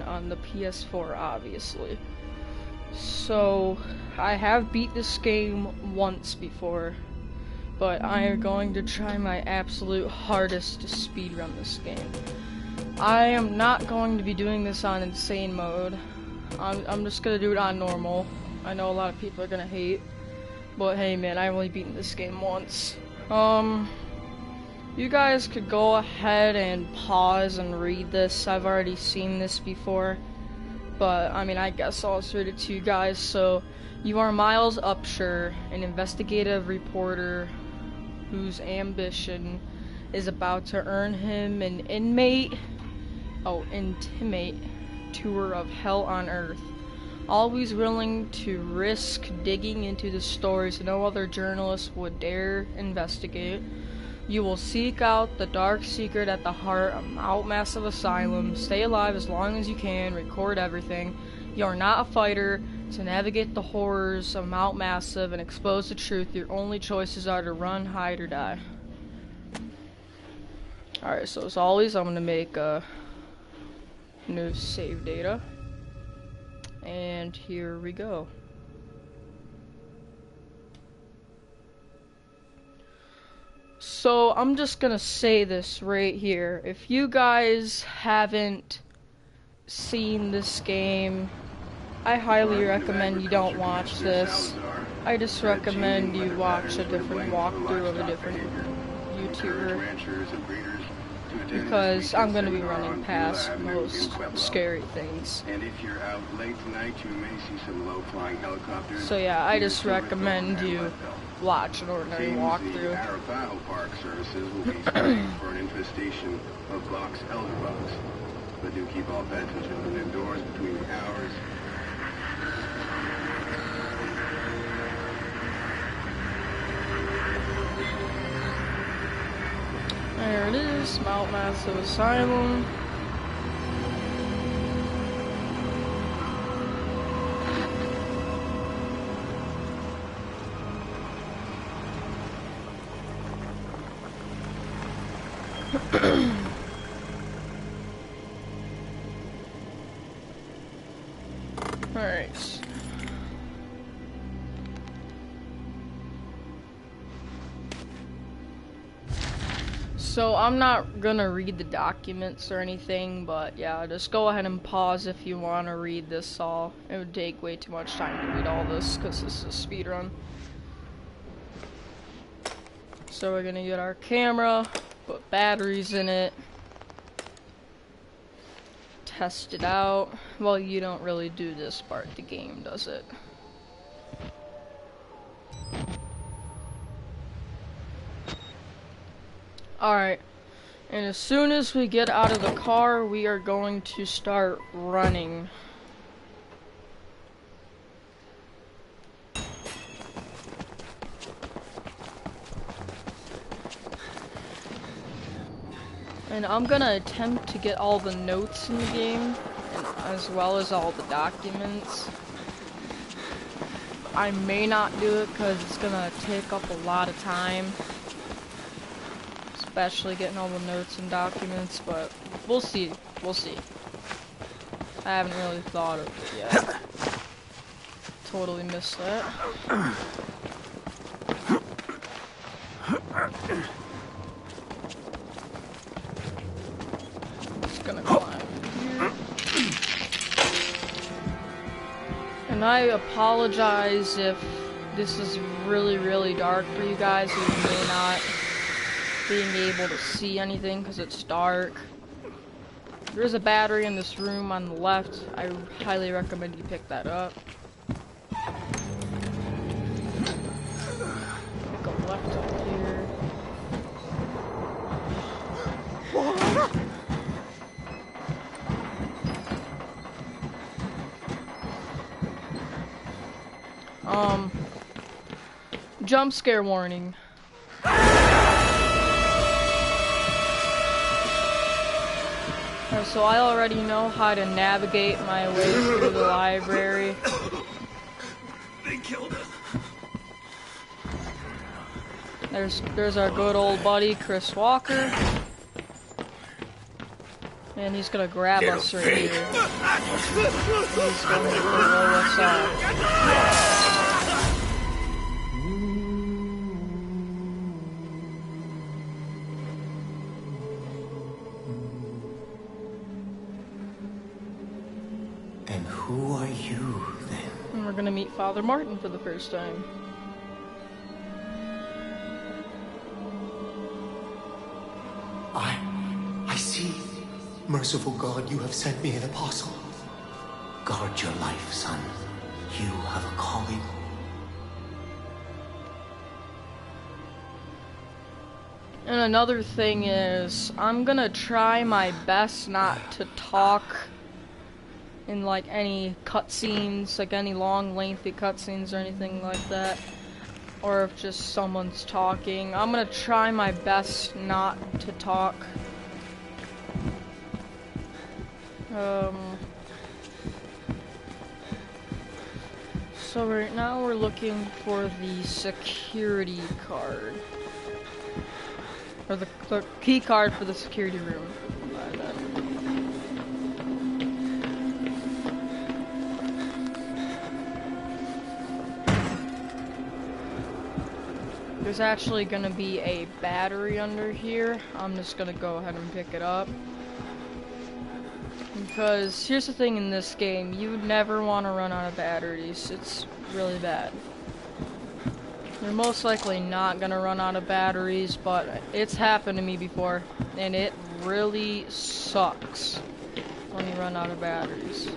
on the PS4, obviously. So, I have beat this game once before, but I am going to try my absolute hardest to speedrun this game. I am not going to be doing this on insane mode. I'm just gonna do it on normal. I know a lot of people are gonna hate, but hey man, I've only beaten this game once. You guys could go ahead and pause and read this. I've already seen this before, but I mean, I guess I'll just read it to you guys. So, you are Miles Upshur, an investigative reporter whose ambition is about to earn him an intimate tour of hell on Earth. Always willing to risk digging into the stories no other journalist would dare investigate, you will seek out the dark secret at the heart of Mount Massive Asylum, stay alive as long as you can, record everything. You are not a fighter. To navigate the horrors of Mount Massive and expose the truth, your only choices are to run, hide, or die. Alright, so as always, I'm going to make new save data. And here we go. So I'm just gonna say this right here. If you guys haven't seen this game, I highly recommend you don't watch this. I just recommend you watch a different walkthrough of a different YouTuber, because I'm gonna be running past most scary things. And if you're out late tonight, you may see some low-flying helicopters. So yeah, I just recommend you watch an ordinary walkthrough. Arapaho Park services will be spraying for an infestation of box elderbugs. But do keep all pets and children indoors between the hours. There it is, Mount Massive Asylum. Alright. So I'm not gonna read the documents or anything, but yeah, just go ahead and pause if you want to read this all. It would take way too much time to read all this because this is a speedrun. So we're gonna get our camera, put batteries in it, test it out. Well, you don't really do this part, the game does it. Alright, and as soon as we get out of the car, we are going to start running. And I'm gonna attempt to get all the notes in the game, and as well as all the documents. I may not do it because it's gonna take up a lot of time, especially getting all the notes and documents, but we'll see. We'll see. I haven't really thought of it yet. Totally missed that. Just gonna climb here. And I apologize if this is really, really dark for you guys who may not being able to see anything because it's dark. There's a battery in this room on the left. I highly recommend you pick that up. Go left up here. Jump scare warning. So I already know how to navigate my way through the library. They killed us. There's our good old buddy Chris Walker. And he's gonna grab us right here. He's going to blow us up. And who are you, then? And we're gonna meet Father Martin for the first time. I see. Merciful God, you have sent me an apostle. Guard your life, son. You have a calling. And another thing is, I'm gonna try my best not to talk in like any cutscenes, like any long, lengthy cutscenes or anything like that. Or if just someone's talking. I'm gonna try my best not to talk. So right now we're looking for the security card. Or the key card for the security room. There's actually gonna be a battery under here. I'm just gonna go ahead and pick it up. Because here's the thing in this game, you never want to run out of batteries. It's really bad. You're most likely not gonna run out of batteries, but it's happened to me before, and it really sucks when you run out of batteries.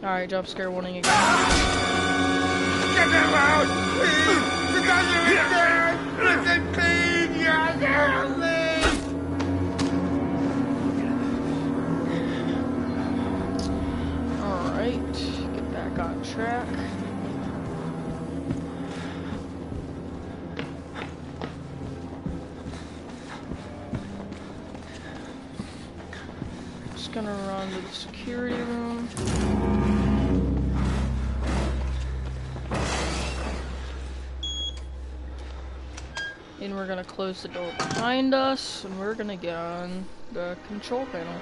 Alright, jump scare warning again. Get him out! Please! The doctor is dead! Listen, please! You're there! Alright, get back on track. Just gonna run to the security room. And we're gonna close the door behind us, and we're gonna get on the control panel.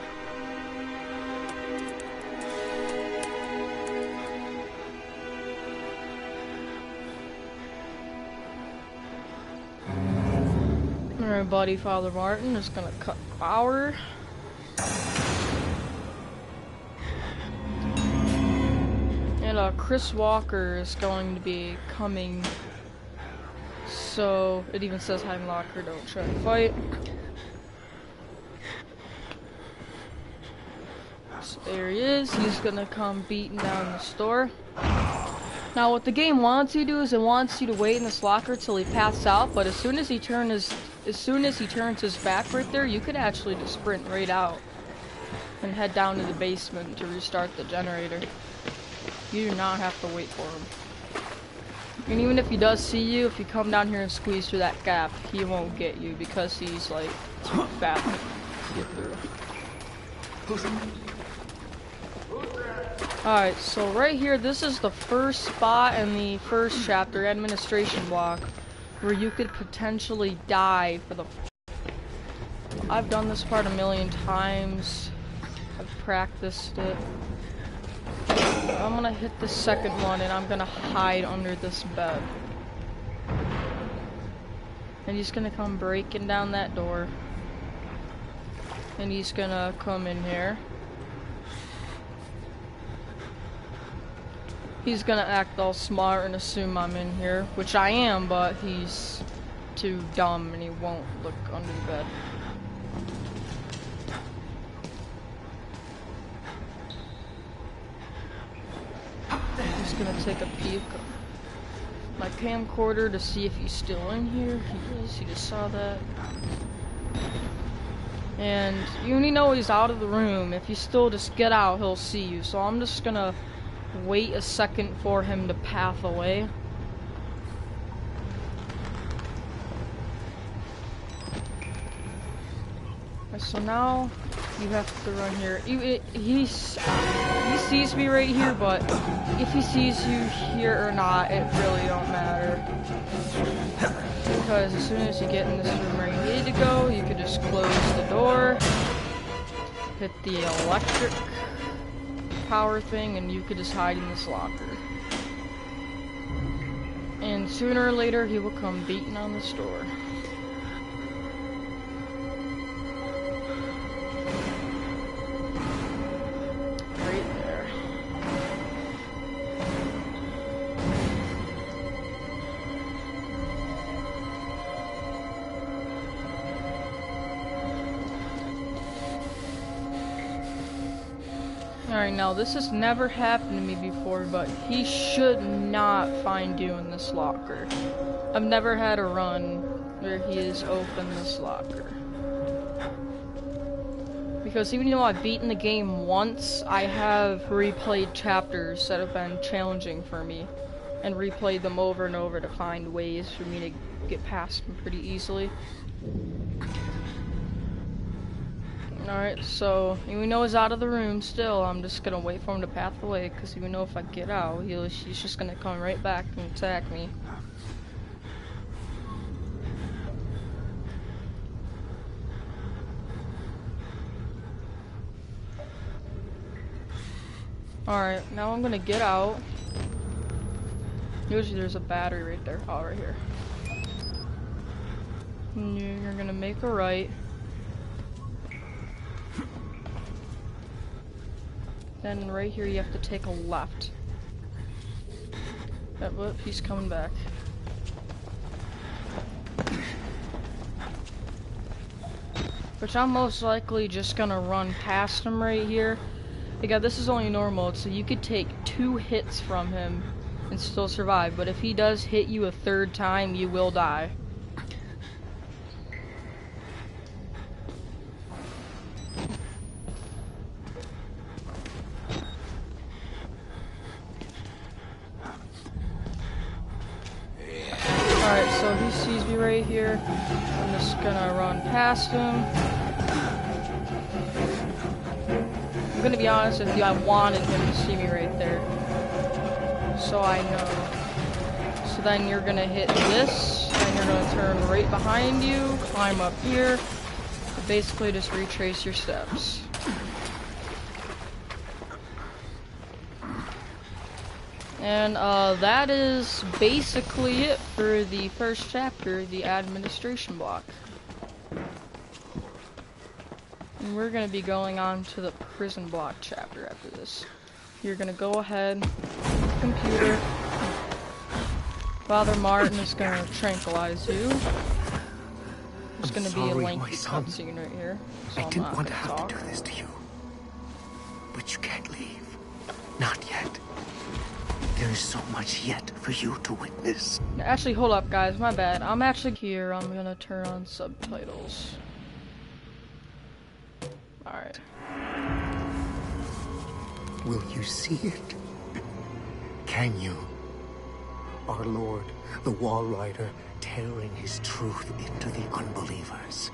Alright, buddy, Father Martin is gonna cut power. And Chris Walker is going to be coming. So it even says hide and locker, don't try to fight. So there he is. He's gonna come beating down the store. Now what the game wants you to do is it wants you to wait in this locker till he passes out, but as soon as he turns his back right there, you could actually just sprint right out and head down to the basement to restart the generator. You do not have to wait for him. And even if he does see you, if you come down here and squeeze through that gap, he won't get you because he's like too fat to get through. Alright, so right here, this is the first spot in the first chapter, administration block, where you could potentially die for the... I've done this part a million times. I've practiced it. I'm gonna hit the second one and I'm gonna hide under this bed. And he's gonna come breaking down that door. And he's gonna come in here. He's gonna act all smart and assume I'm in here, which I am, but he's too dumb and he won't look under the bed. He's gonna take a peek at my camcorder to see if he's still in here. He is, he just saw that. And you only know he's out of the room. If you still just get out, he'll see you. So I'm just gonna wait a second for him to path away. So now you have to run here. He sees me right here, but if he sees you here or not, it really don't matter. Because as soon as you get in this room where you need to go, you can just close the door, hit the electric power thing, and you could just hide in this locker. And sooner or later, he will come beating on this door. Alright, now this has never happened to me before, but he should not find you in this locker. I've never had a run where he has opened this locker. Because even though I've beaten the game once, I have replayed chapters that have been challenging for me. And replayed them over and over to find ways for me to get past them pretty easily. Alright, so even though he's out of the room still, I'm just gonna wait for him to path away, because even though if I get out, he's just gonna come right back and attack me. Alright, now I'm gonna get out. Usually there's a battery right there. Oh, right here. And you're gonna make a right. Then right here you have to take a left. Whoop, he's coming back. Which I'm most likely just gonna run past him right here. Again, this is only normal mode, so you could take 2 hits from him and still survive. But if he does hit you a 3rd time, you will die. Alright, so he sees me right here. I'm just gonna run past him. I'm gonna be honest with you, I wanted him to see me right there. So I know. So then you're gonna hit this, and you're gonna turn right behind you, climb up here, and basically just retrace your steps. And that is basically it for the first chapter, the administration block. And we're going to be going on to the prison block chapter after this. You're going to go ahead, computer. Father Martin is going to tranquilize you. There's going to be a lengthy cutscene right here. So I didn't want to have to do this to you. But you can't leave. Not yet. There is so much yet for you to witness. Actually, hold up, guys. My bad. I'm actually here. I'm gonna turn on subtitles. Alright. Will you see it? Can you? Our Lord, the Wall Rider, tearing his truth into the unbelievers.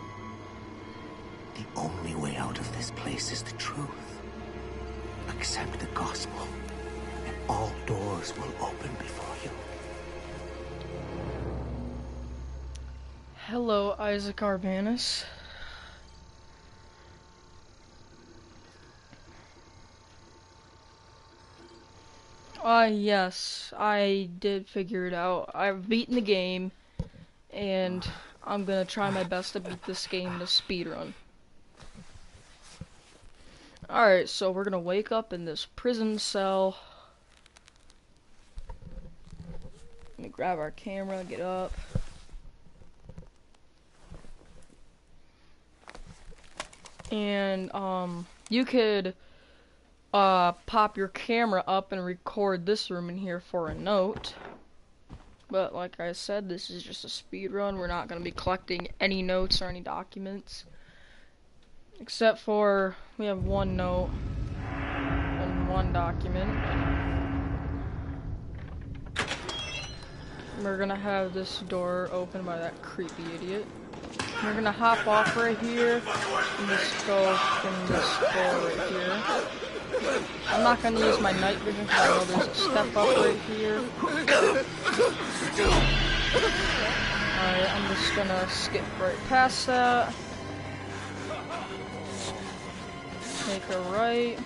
The only way out of this place is the truth. Accept the gospel. All doors will open before you. Hello, Isaac Arbanus. Yes, I did figure it out. I've beaten the game, and I'm gonna try my best to beat this game to speedrun. Alright, so we're gonna wake up in this prison cell. Let me grab our camera, get up. And, you could, pop your camera up and record this room in here for a note. But, like I said, this is just a speed run. We're not going to be collecting any notes or any documents. Except for, we have 1 note and 1 document. We're gonna have this door open by that creepy idiot. We're gonna hop off right here and just go from this door right here. I'm not gonna use my night vision because I know there's a step up right here. Alright, I'm just gonna skip right past that. Take a right.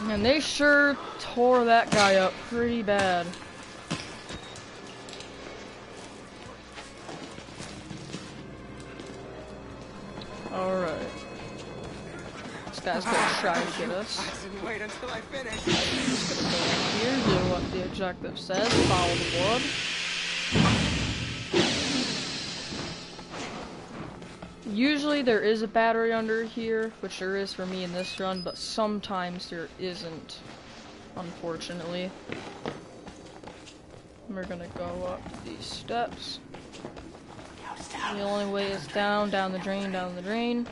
And they sure tore that guy up pretty bad. Alright. This guy's gonna try to get us. I didn't wait until I finished. Just gonna go in here, do what the objective says, follow the blood. Usually there is a battery under here, which there is for me in this run, but sometimes there isn't, unfortunately. We're gonna go up these steps. The only way is down the drain, down the drain.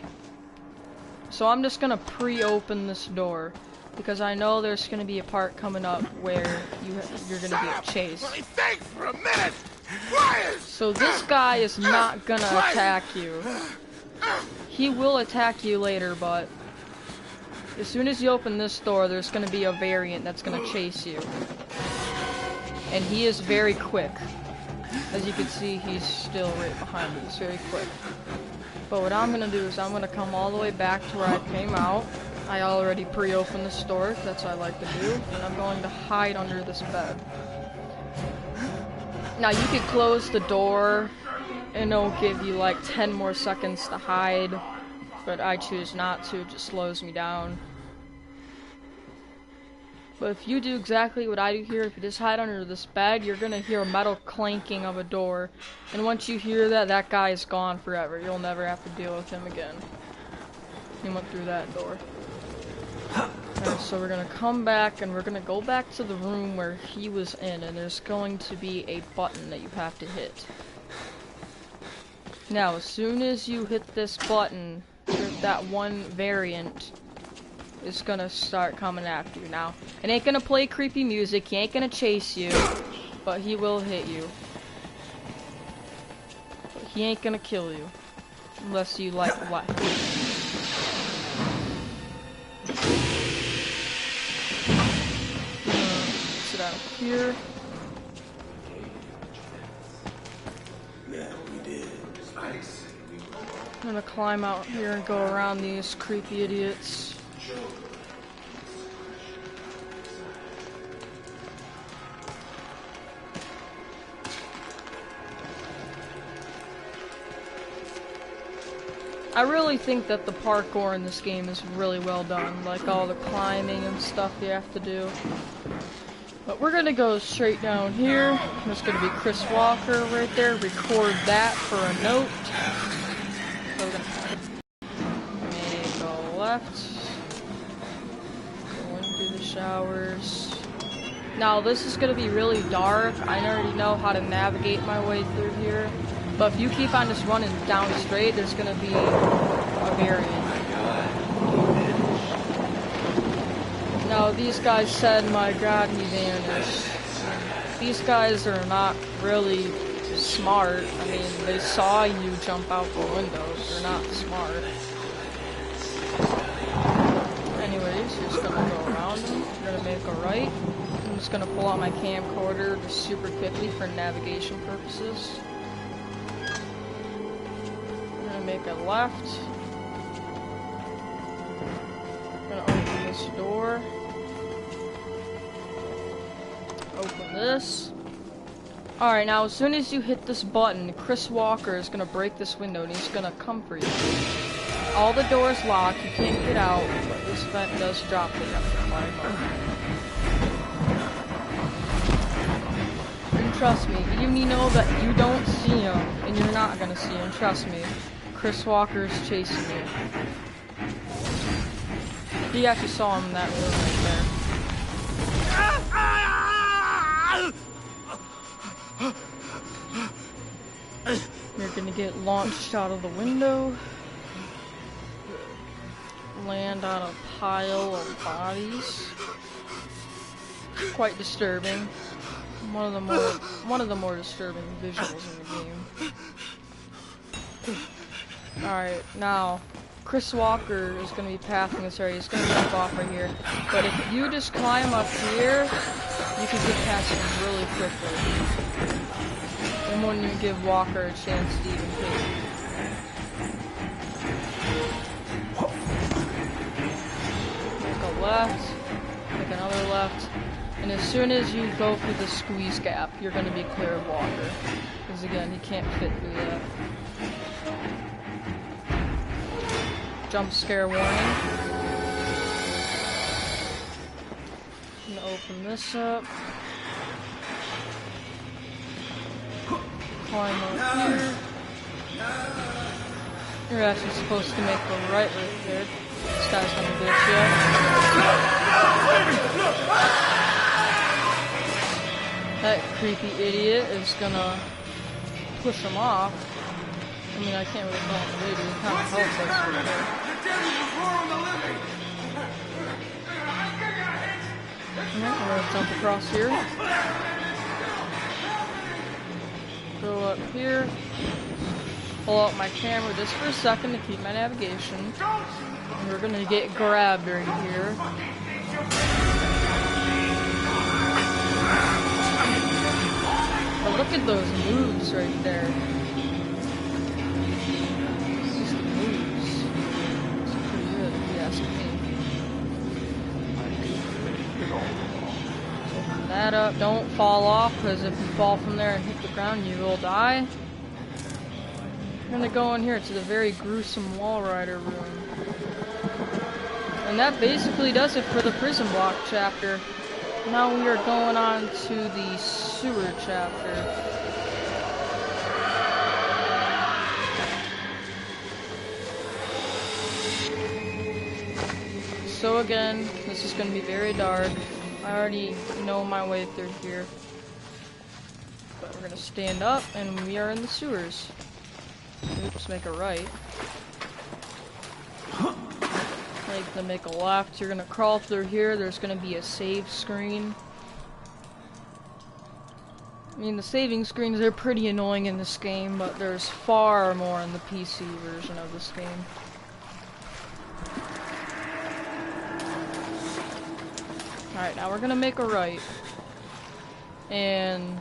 So I'm just gonna pre-open this door, because I know there's gonna be a part coming up where you're gonna get chased. Let me think for a minute. Quiet. So this guy is not gonna attack you. He will attack you later, but as soon as you open this door, there's gonna be a variant that's gonna chase you. And he is very quick. As you can see, he's still right behind me. He's very quick. But what I'm gonna do is I'm gonna come all the way back to where I came out. I already pre-opened this door, that's what I like to do. And I'm going to hide under this bed. Now you could close the door and it'll give you like 10 more seconds to hide. But I choose not to, it just slows me down. But if you do exactly what I do here, if you just hide under this bed, you're gonna hear a metal clanking of a door. And once you hear that, that guy is gone forever. You'll never have to deal with him again. He went through that door. Alright, so we're gonna come back and we're gonna go back to the room where he was in, and there's going to be a button that you have to hit. Now, as soon as you hit this button, that one variant is gonna start coming after you. Now, it ain't gonna play creepy music, he ain't gonna chase you, but he will hit you. But he ain't gonna kill you. Unless you like sit out here. I'm gonna climb out here and go around these creepy idiots. I really think that the parkour in this game is really well done, like all the climbing and stuff you have to do. But we're gonna go straight down here. There's gonna be Chris Walker right there. Record that for a note. So we're gonna go left. Go into the showers. Now this is gonna be really dark. I already know how to navigate my way through here. But if you keep on just running down straight, there's gonna be a variant. Now these guys said, my god, he vanished. These guys are not really smart. I mean, they saw you jump out the windows. They're not smart. Anyways, you're just gonna go around them. You're gonna make a right. I'm just gonna pull out my camcorder just super quickly for navigation purposes. Make a left. I'm gonna open this door. Open this. Alright, now as soon as you hit this button, Chris Walker is gonna break this window and he's gonna come for you. All the doors locked, you can't get out, but this vent does drop it. You have to climb up. And trust me, even you know that you don't see him, and you're not gonna see him, trust me. Chris Walker's chasing you. He actually saw him in that room right there. You're gonna get launched out of the window. Land on a pile of bodies. Quite disturbing. one of the more disturbing visuals in the game. Alright, now Chris Walker is gonna be passing this area. He's gonna jump off right here. But if you just climb up here, you can get past him really quickly. And wouldn't even give Walker a chance to even hit you. Make a left, make another left, and as soon as you go through the squeeze gap, you're going to be clear of Walker. Because again, he can't fit through that. Jump scare warning. I'm going to open this up. Climb up here. You're actually supposed to make the right there. This guy's gonna glitch yet. That creepy idiot is gonna push him off. I mean, I can't really call him an idiot. He kind of helps us for sure. I'm gonna jump across here. Go up here. Pull out my camera just for a second to keep my navigation. And we're gonna get grabbed right here. But look at those moves right there. Just the moves. It's pretty good if you ask me. Open that up. Don't fall off, because if you fall from there and hit the ground, you will die. We're gonna go in here to the very gruesome wall rider room. And that basically does it for the prison block chapter. Now we are going on to the sewer chapter. So again, this is gonna be very dark. I already know my way through here. But we're gonna stand up and we are in the sewers. Oops, make a right. Make a left. You're gonna crawl through here. There's gonna be a save screen. I mean, the saving screens are pretty annoying in this game, but there's far more in the PC version of this game. Alright, now we're gonna make a right. And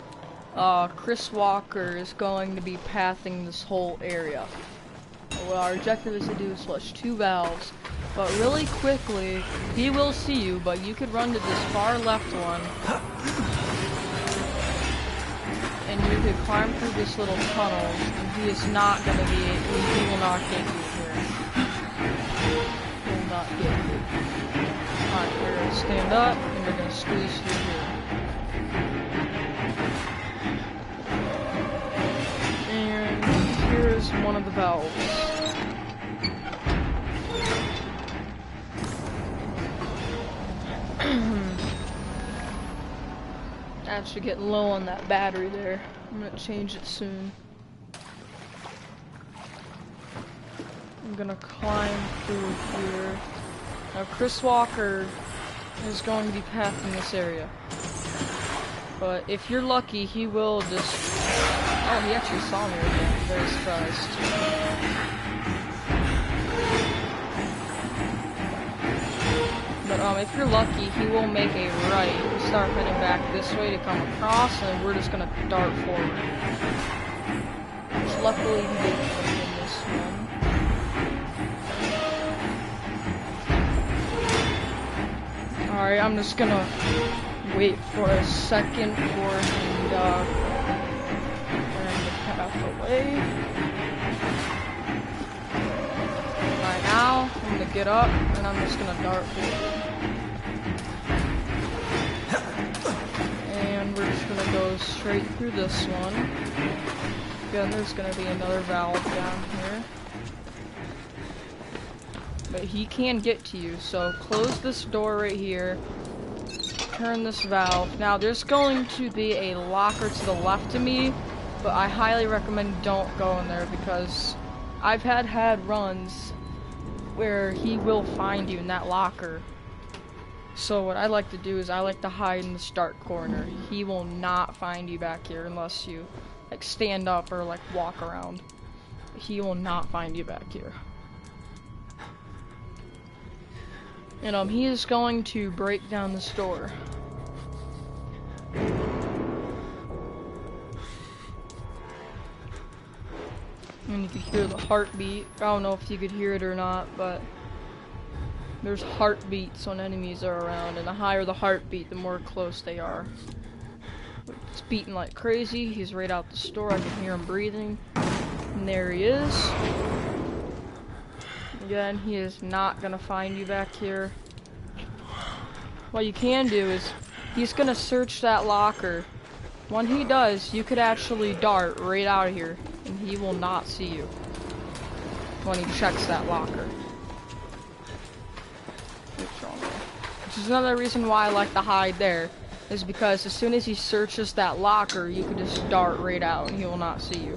Chris Walker is going to be pathing this whole area. What our objective is to do is flush 2 valves, but really quickly, he will see you, but you could run to this far left one, and you could climb through this little tunnel, and he is not going to be, he will not get you here. He will not get you. Alright, we're going to stand up, and we're going to squeeze through here. Here's one of the valves. Actually getting low on that battery there. I'm gonna change it soon. I'm gonna climb through here. Now Chris Walker is going to be pathing this area. But if you're lucky, he will just... Oh, he actually saw me right there. I'm very surprised. But if you're lucky, he will make a right and start heading back this way to come across, and we're just gonna dart forward. Which luckily he did in this one. Alright, I'm just gonna wait for a second for him to away. Right now, I'm gonna get up and I'm just gonna dart forward. And we're just gonna go straight through this one. Again, there's gonna be another valve down here. But he can get to you, so close this door right here. Turn this valve. Now, there's going to be a locker to the left of me, but I highly recommend don't go in there because I've had runs where he will find you in that locker. So what I like to do is I like to hide in the start corner. He will not find you back here unless you like stand up or like walk around. He will not find you back here. And he is going to break down the store. And you can hear the heartbeat. I don't know if you could hear it or not, but there's heartbeats when enemies are around, and the higher the heartbeat, the more close they are. It's beating like crazy. He's right out the store. I can hear him breathing. And there he is. Again, he is not gonna find you back here. What you can do is, he's gonna search that locker. When he does, you could actually dart right out of here, and he will not see you when he checks that locker. Which is another reason why I like to hide there, is because as soon as he searches that locker, you can just dart right out and he will not see you,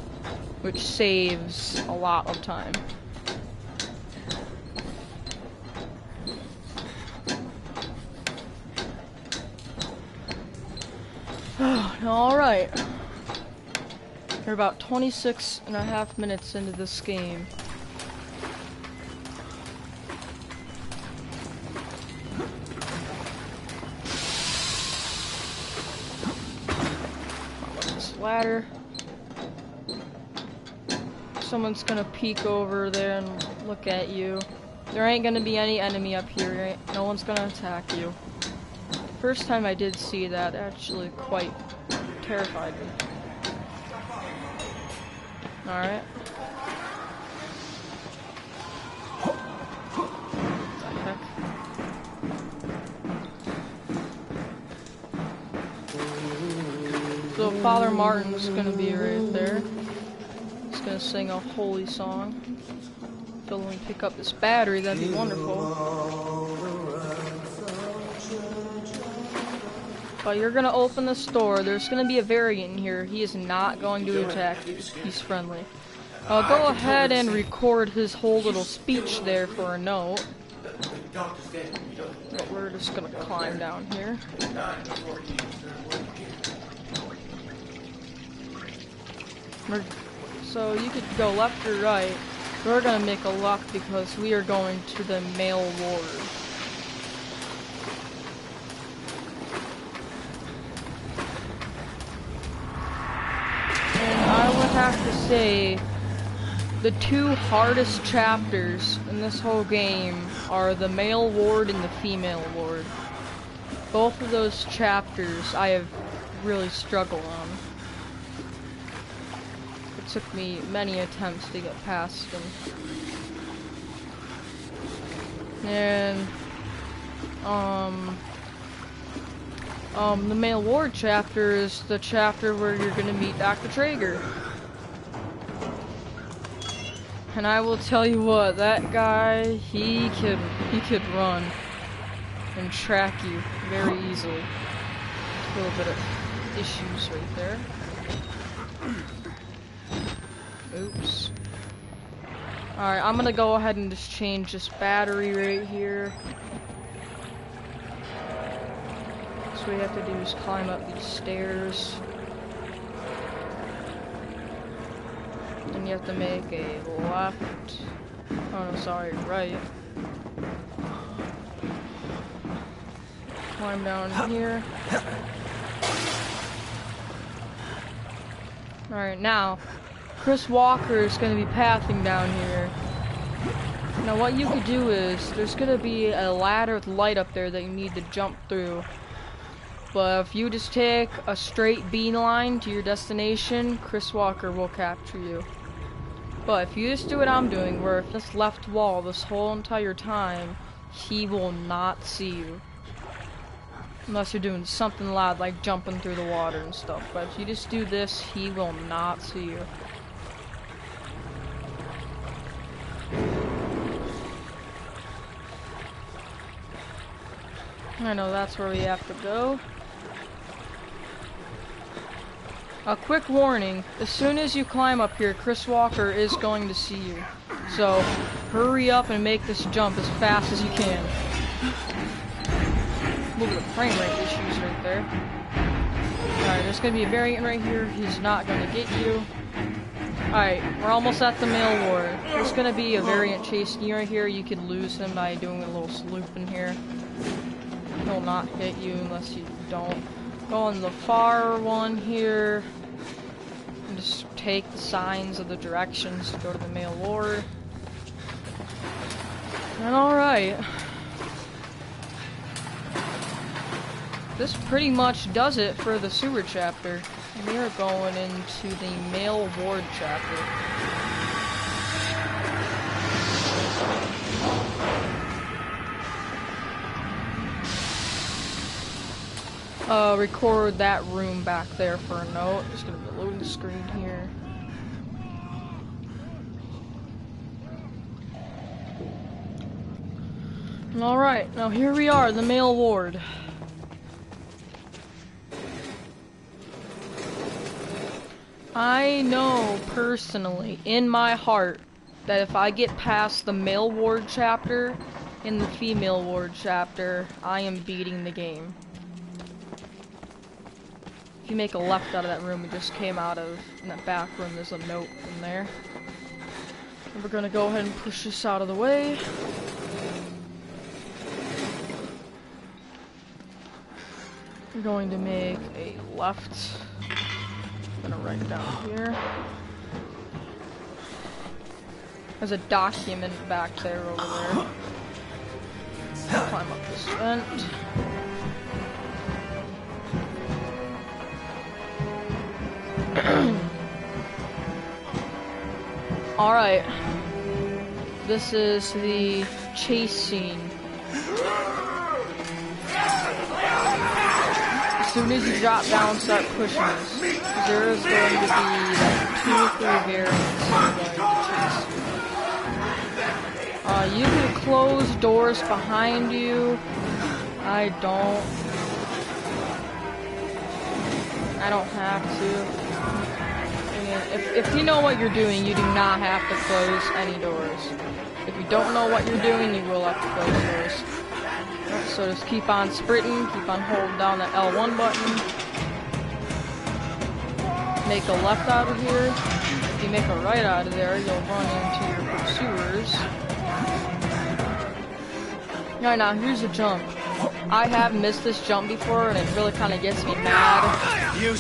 which saves a lot of time. Alright. We're about 26.5 minutes into this game. This ladder. Someone's gonna peek over there and look at you. There ain't gonna be any enemy up here, right? No one's gonna attack you. First time I did see that, actually quite terrified me. Alright. What the heck? So Father Martin's gonna be right there. He's gonna sing a holy song. If he'll only pick up this battery, that'd be wonderful. But you're gonna open the store. There's gonna be a variant here. He is not going to attack you. He's friendly. Go ahead and record his whole little speech there for a note. But we're just gonna climb down here. So you could go left or right. We're gonna make a left because we are going to the male ward. I have to say, the two hardest chapters in this whole game are the male ward and the female ward. Both of those chapters I have really struggled on. It took me many attempts to get past them. And the male ward chapter is the chapter where you're gonna meet Dr. Traeger. And I will tell you what, that guy, he could run and track you very easily. A little bit of issues right there. Oops. Alright, I'm gonna go ahead and just change this battery right here. So what you have to do is climb up these stairs. And you have to make a left. Oh no, sorry, right. Climb down here. Alright, now, Chris Walker is going to be pathing down here. Now what you could do is, there's going to be a ladder with light up there that you need to jump through. But if you just take a straight beeline to your destination, Chris Walker will capture you. But if you just do what I'm doing, where if this left wall this whole entire time, he will not see you. Unless you're doing something loud like jumping through the water and stuff. But if you just do this, he will not see you. I know that's where we have to go. A quick warning, as soon as you climb up here, Chris Walker is going to see you. So, hurry up and make this jump as fast as you can. little bit of frame rate issues right there. Alright, there's gonna be a variant right here. He's not gonna get you. Alright, we're almost at the mail ward. There's gonna be a variant chasing you right here. You can lose him by doing a little sloop in here. He'll not hit you unless you don't. Go on the far one here. And just take the signs of the directions to go to the mail ward. And alright. This pretty much does it for the sewer chapter. We are going into the mail ward chapter. Record that room back there for a note. Just gonna be a loading screen here. Alright, now here we are, the mail ward. I know personally, in my heart, that if I get past the male ward chapter and the female ward chapter, I am beating the game. If you make a left out of that room we just came out of, in that back room, there's a note in there. And we're gonna go ahead and push this out of the way. We're going to make a left. I'm gonna write down here. There's a document back there over there. Climb up this vent. Alright. This is the chase scene. As soon as you drop down, start pushing this. There is going to be like 2 or 3 variants that are going to chase you. You can close doors behind you. I don't have to. If you know what you're doing, you do not have to close any doors. If you don't know what you're doing, you will have to close doors. So just keep on sprinting, keep on holding down that L1 button. Make a left out of here. If you make a right out of there, you'll run into your pursuers. Alright, now here's a jump. I have missed this jump before, and it really kind of gets me mad when you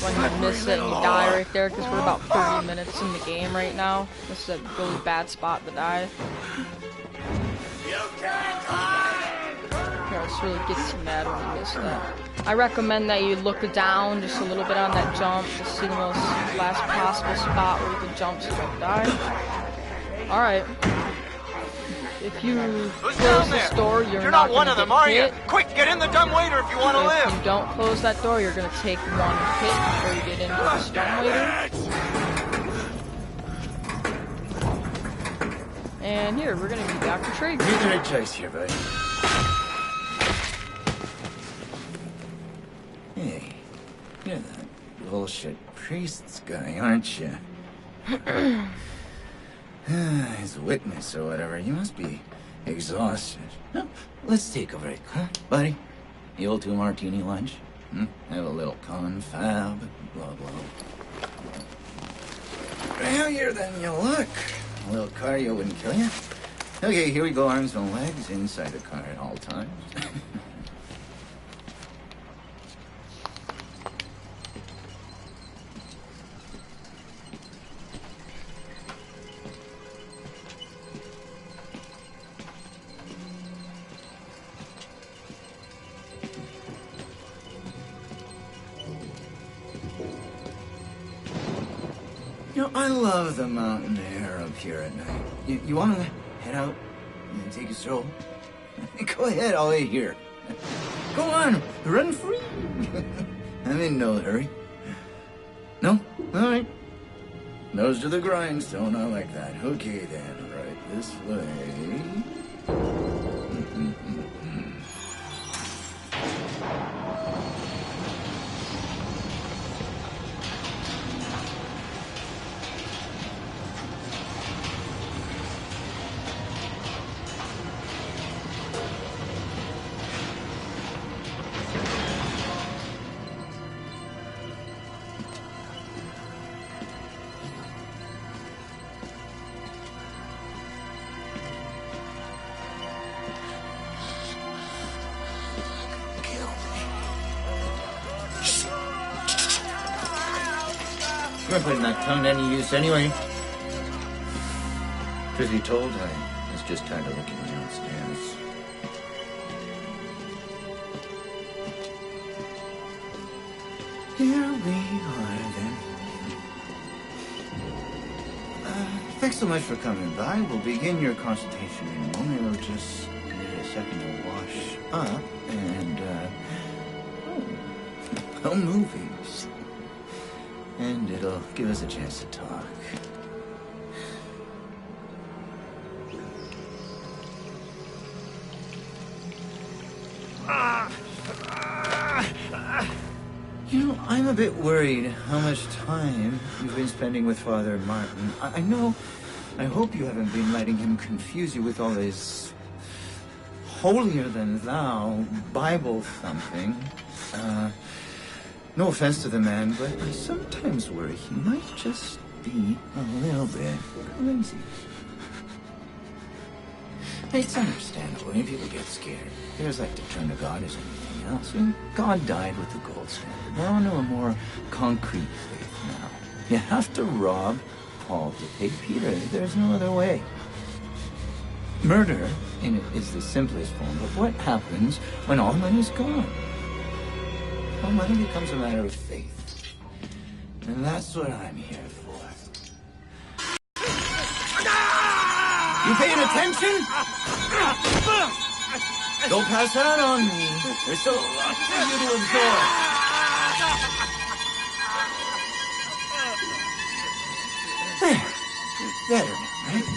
miss it and you die right there, because we're about 30 minutes in the game right now. This is a really bad spot to die. Yeah, this really gets you mad when you miss that. I recommend that you look down just a little bit on that jump to see the most last possible spot where you can jump so you don't die. Alright. If you close this door, you're not one of them, are you? Quick, get in the dumbwaiter if you want to live. If you don't close that door, you're gonna take 1 hit before you get into the dumbwaiter. And here, we're gonna meet Dr. Traeger. You're the right choice here, buddy. Hey, you're that bullshit priest's guy, aren't you? His witness or whatever. You must be exhausted. No, let's take a break, huh, buddy? The old 2-martini lunch? Have a little confab, blah, blah. Heavier than you look. A little cardio wouldn't kill you. Okay, here we go. Arms and legs inside the car at all times. You know, I love the mountain air up here at night. You want to head out and take a stroll? Go ahead, I'll wait here. Go on, run free. I'm in no hurry. No? All right. Nose to the grindstone, I like that. Okay then, right this way. not putting that tongue to any use anyway. Truth be told, I was just tired of looking downstairs. Here we are then. Thanks so much for coming by. We'll begin your consultation in a moment. It'll just need a second to wash up and, movies. And it'll give us a chance to talk. You know, I'm a bit worried how much time you've been spending with Father Martin. I hope you haven't been letting him confuse you with all his holier-than-thou Bible thumping. No offense to the man, but I sometimes worry he might just be a little bit crazy. It's understandable when people get scared. They just like to turn to God as anything else. And God died with the gold standard. We're on to a more concrete faith now. You have to rob Paul to pay Peter. There's no other way. Murder is the simplest form, but what happens when all money's gone? Well, money becomes a matter of faith. And that's what I'm here for. You paying attention? Don't pass that on me. There's so much for you to absorb. There. Better now, right?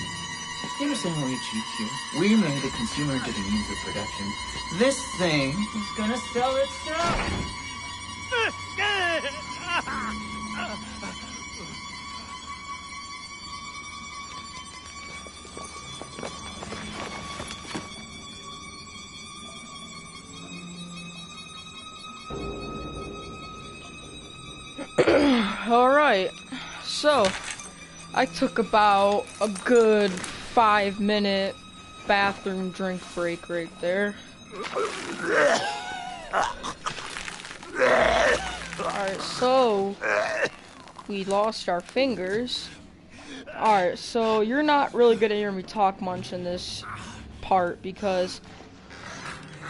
You understand how we cheat here? We made the consumer into the means of production. This thing is gonna sell itself. Alright, so I took about a good 5-minute bathroom drink break right there. Alright, so we lost our fingers. Alright, so you're not really gonna hear me talk much in this part because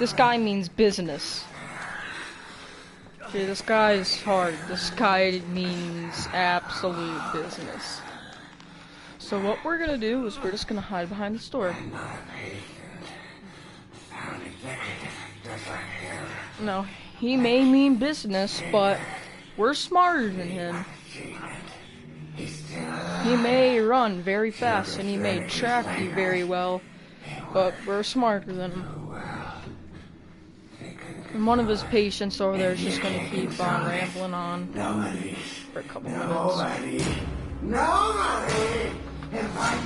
this guy means business. Okay, this guy is hard. This guy means absolute business. So what we're gonna do is we're just gonna hide behind the store. No, he may mean business, but we're smarter than him. He may run very fast and he may track you very well, but we're smarter than him. And one of his patients over there is just going to keep on rambling on for a couple minutes. Nobody! If I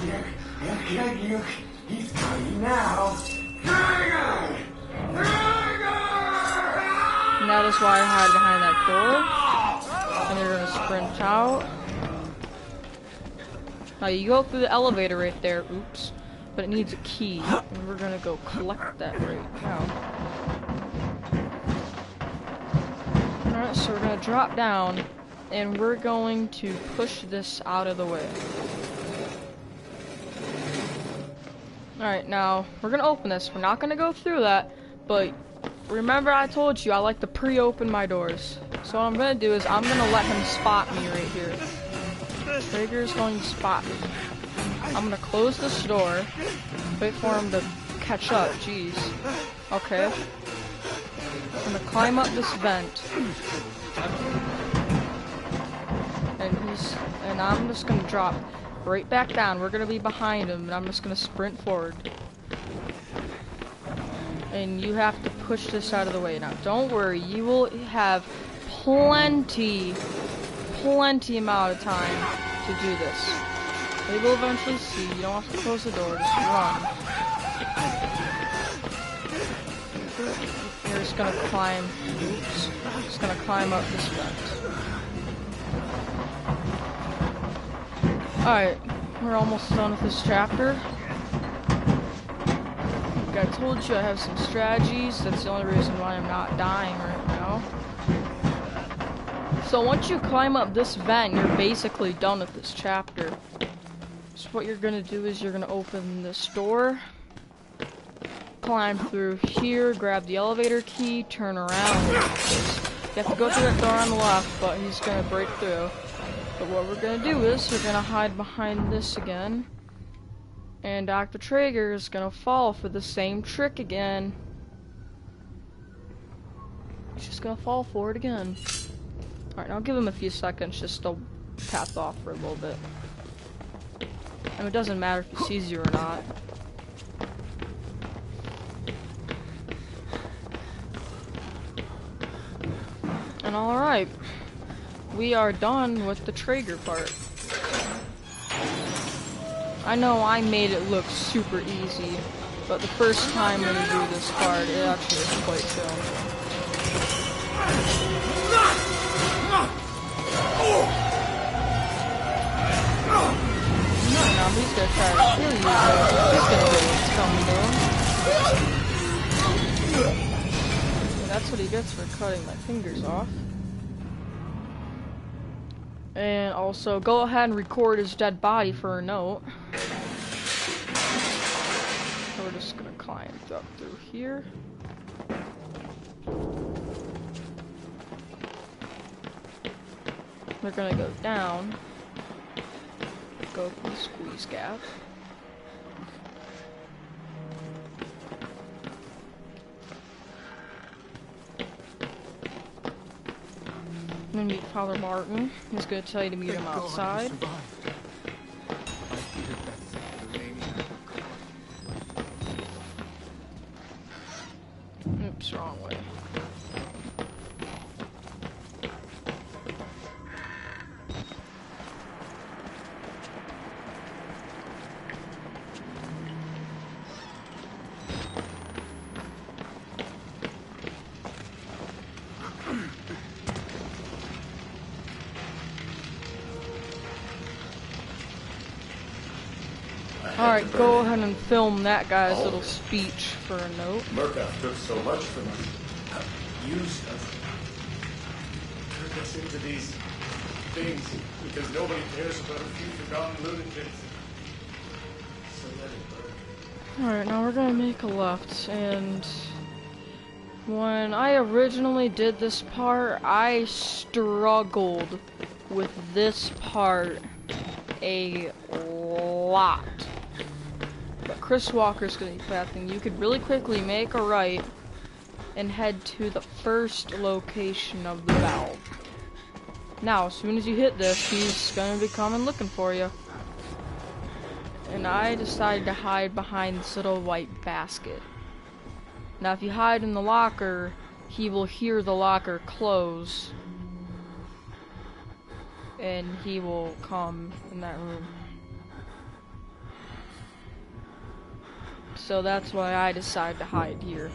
kill you, he's coming now. Trigger! And that is why I hide behind that door. And they're going to sprint out. Now you go through the elevator right there. Oops. But it needs a key. And we're going to go collect that right now. Alright, so we're gonna drop down, and we're going to push this out of the way. Alright, now, we're gonna open this. We're not gonna go through that, but remember I told you I like to pre-open my doors. So what I'm gonna do is I'm gonna let him spot me right here. Trigger's going to spot me. I'm gonna close this door, wait for him to catch up, jeez. Okay. I'm gonna climb up this vent. And I'm just gonna drop right back down. We're gonna be behind him, and I'm just gonna sprint forward. And you have to push this out of the way. Now, don't worry, you will have plenty amount of time to do this. They will eventually see. You don't have to close the door, just run. You're just gonna climb. Oops. Just gonna climb up this vent. Alright, we're almost done with this chapter. Like I told you, I have some strategies. That's the only reason why I'm not dying right now. So once you climb up this vent, you're basically done with this chapter. So what you're gonna do is you're gonna open this door, climb through here, grab the elevator key, turn around. You have to go through that door on the left, but he's gonna break through. But what we're gonna do is we're gonna hide behind this again, and Dr. Traeger is gonna fall for the same trick again. He's just gonna fall for it again. Alright, I'll give him a few seconds just to path off for a little bit. I mean, it doesn't matter if he sees you or not. And alright, we are done with the Traeger part. I know I made it look super easy, but the first time when you do this part, it actually is quite chill. Now he's gonna try to kill you, but he's gonna get what's coming to him. And that's what he gets for cutting my fingers off. And also, go ahead and record his dead body for a note. So we're just gonna climb up through here. We're gonna go down. Go through the squeeze gap. I'm gonna meet Father Martin. He's gonna tell you to meet him outside. Oops, wrong way. Alright, go ahead and film that guy's little speech for a note. Murkoff took so much from us. Used us. Turned us into these things because nobody cares about a few forgotten lunatics. So let it burn. Alright, now we're gonna make a left, and when I originally did this part, I struggled with this part a lot. But Chris Walker's gonna be pathing. You could really quickly make a right and head to the first location of the valve. Now, as soon as you hit this, he's gonna be coming looking for you. And I decided to hide behind this little white basket. Now, if you hide in the locker, he will hear the locker close, and he will come in that room. So that's why I decided to hide here.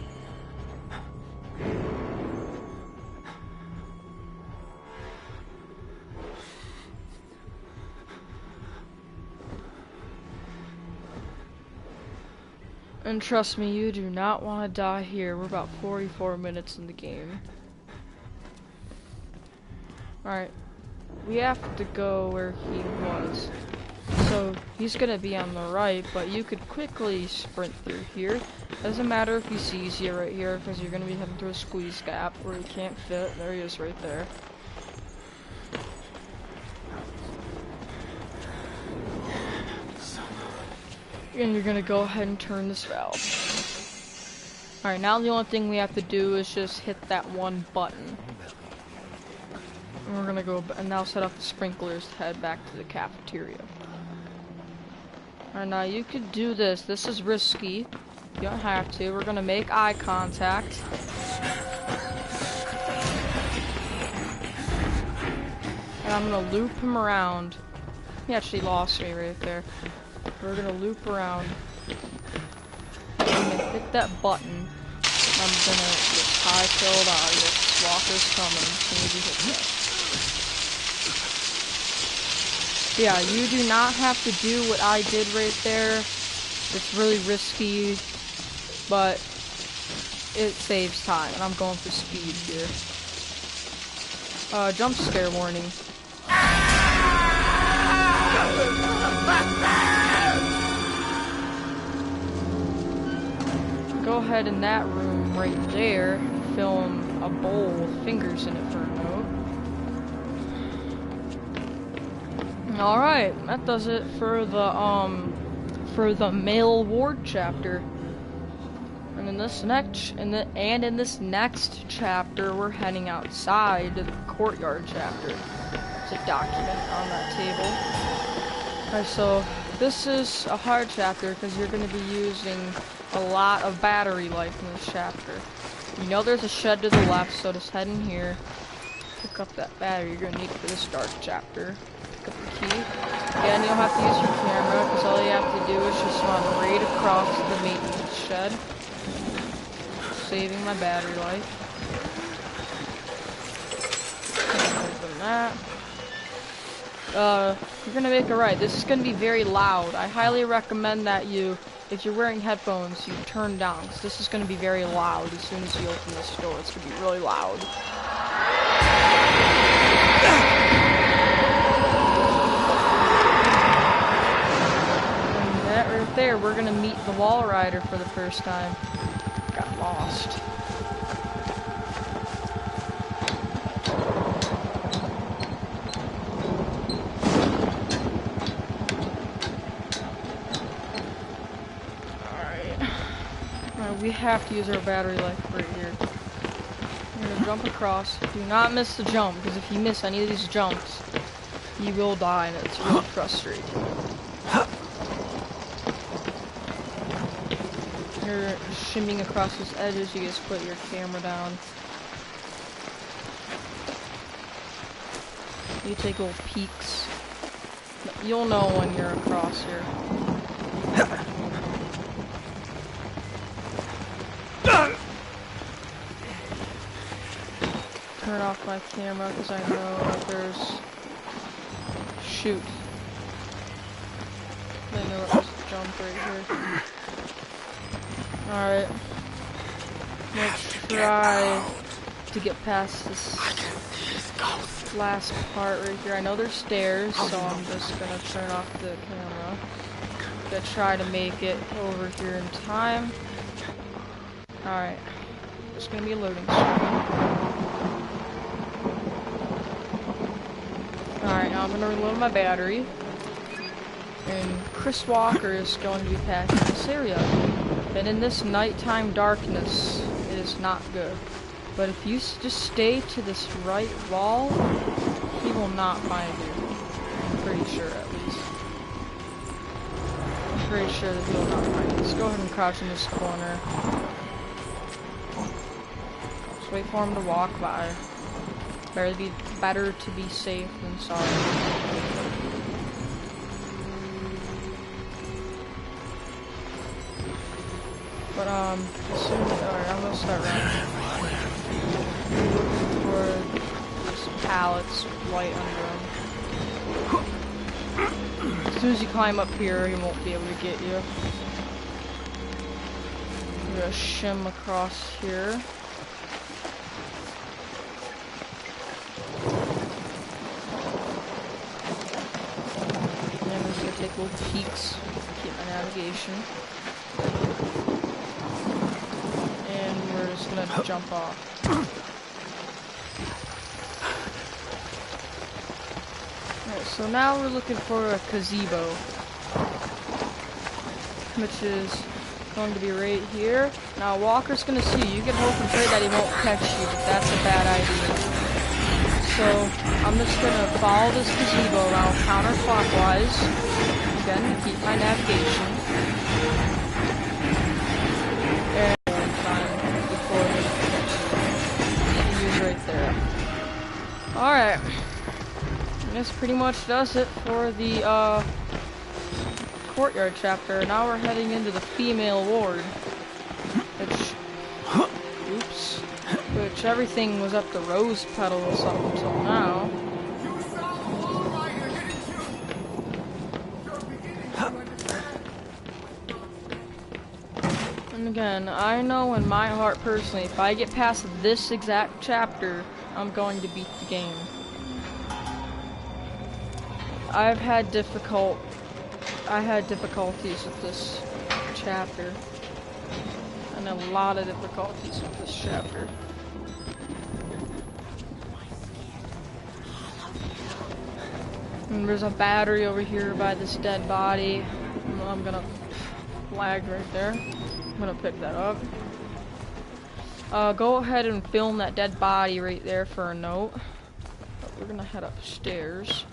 And trust me, you do not want to die here. We're about 44 minutes in the game. Alright. We have to go where he was. So, he's gonna be on the right, but you could quickly sprint through here. Doesn't matter if he sees you right here, because you're gonna be heading through a squeeze gap where he can't fit. There he is right there. And you're gonna go ahead and turn this valve. Alright, now the only thing we have to do is just hit that one button. And we're gonna go and now set off the sprinklers to head back to the cafeteria. Alright, now you could do this. This is risky. You don't have to. We're gonna make eye contact. And I'm gonna loop him around. He actually lost me right there. We're gonna loop around. I'm gonna hit that button. I'm gonna just hightail it out of here. Walker's coming as soon as you hit that. Yeah, you do not have to do what I did right there. It's really risky, but it saves time, and I'm going for speed here. jump scare warning. Go ahead in that room right there, film a bowl with fingers in it for a note. Alright, that does it for the male ward chapter. And in this next chapter, we're heading outside to the courtyard chapter. There's a document on that table. Alright, so this is a hard chapter because you're going to be using a lot of battery life in this chapter. You know there's a shed to the left, so just head in here. Pick up that battery you're going to need for this dark chapter. Pick up the key. Again, you'll have to use your camera because all you have to do is just run right across the maintenance shed. Saving my battery life. Open that. You're gonna make a right. This is gonna be very loud. I highly recommend that if you're wearing headphones, you turn down, because this is gonna be very loud as soon as you open this door. It's gonna be really loud. And that right there, we're gonna meet the wall rider for the first time. Got lost. We have to use our battery life right here. We're gonna jump across. Do not miss the jump, because if you miss any of these jumps, you will die, and it's really frustrating. You're shimmying across these edges, you just put your camera down. You take little peeks. You'll know when you're across here. Turn off my camera because I know that there's... Shoot. I know there's a jump right here. Alright. Let's try to get past this last part right here. I know there's stairs, so I'm just gonna turn off the camera. Gonna try to make it over here in time. Alright. It's gonna be a loading screen. Alright, now I'm gonna reload my battery. And Chris Walker is going to be passing this area. And in this nighttime darkness, it is not good. But if you just stay to this right wall, he will not find you. I'm pretty sure, at least. I'm pretty sure that he will not find you. Let's go ahead and crouch in this corner. Just wait for him to walk by. Better to be safe than sorry. But as soon as alright, I'm gonna start running. Looking for these pallets with light under them. As soon as you climb up here, he won't be able to get you. I'm gonna shim across here. Take little peeks, keep my navigation, and we're just gonna jump off. Alright, so now we're looking for a gazebo, which is going to be right here. Now Walker's gonna see you. You can hope and pray that he won't catch you, but that's a bad idea. So I'm just gonna follow this gazebo around counterclockwise. Again, to keep my navigation. And time before he's right there. Alright. This pretty much does it for the courtyard chapter. Now we're heading into the female ward. Which everything was up to rose petals up until now. And Again, I know in my heart personally, if I get past this exact chapter, I'm going to beat the game. I had difficulties with this chapter. And a lot of difficulties with this chapter. And there's a battery over here by this dead body. I'm gonna lag right there. I'm gonna pick that up. Go ahead and film that dead body right there for a note. But we're gonna head upstairs.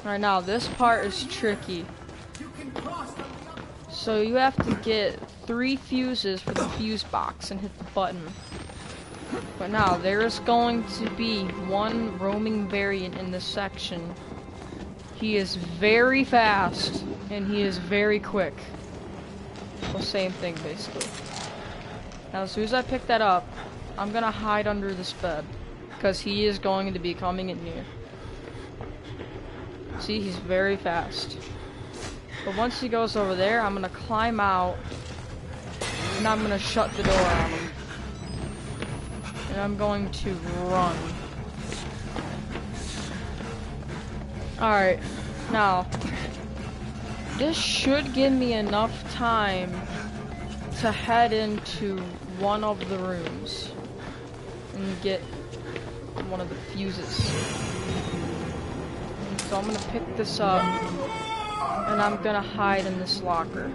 Alright, now this part is tricky. So you have to get 3 fuses for the fuse box and hit the button. But now there is going to be one roaming variant in this section. He is very fast and he is very quick. Well, same thing basically. Now as soon as I pick that up, I'm gonna hide under this bed because he is going to be coming in here. See, he's very fast. But once he goes over there, I'm gonna climb out and I'm gonna shut the door on him. And I'm going to run. Alright, now this should give me enough time to head into one of the rooms and get one of the fuses. So I'm gonna pick this up and I'm gonna hide in this locker.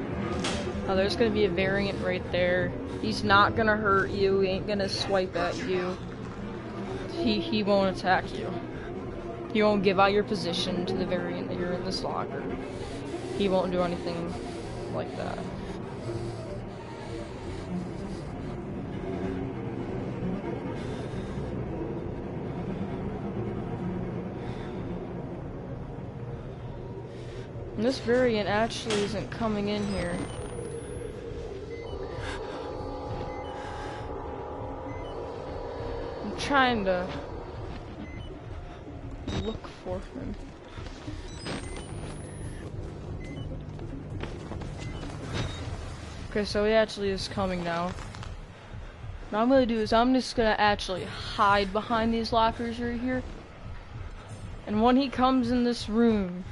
Now there's gonna be a variant right there. He's not gonna hurt you, he ain't gonna swipe at you. He won't attack you. He won't give out your position to the variant that you're in this locker. He won't do anything like that. And this variant actually isn't coming in here. I'm trying to look for him. Okay, so he actually is coming now. What I'm gonna do is I'm just gonna actually hide behind these lockers right here. And when he comes in this room,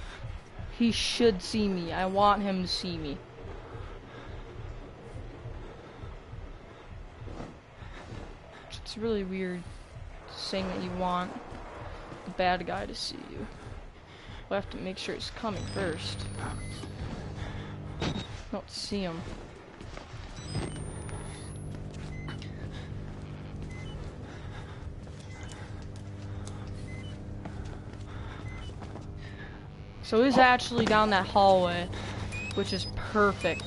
he should see me. I want him to see me. It's really weird saying that you want the bad guy to see you. We'll have to make sure he's coming first. Don't see him. So he's actually down that hallway, which is perfect.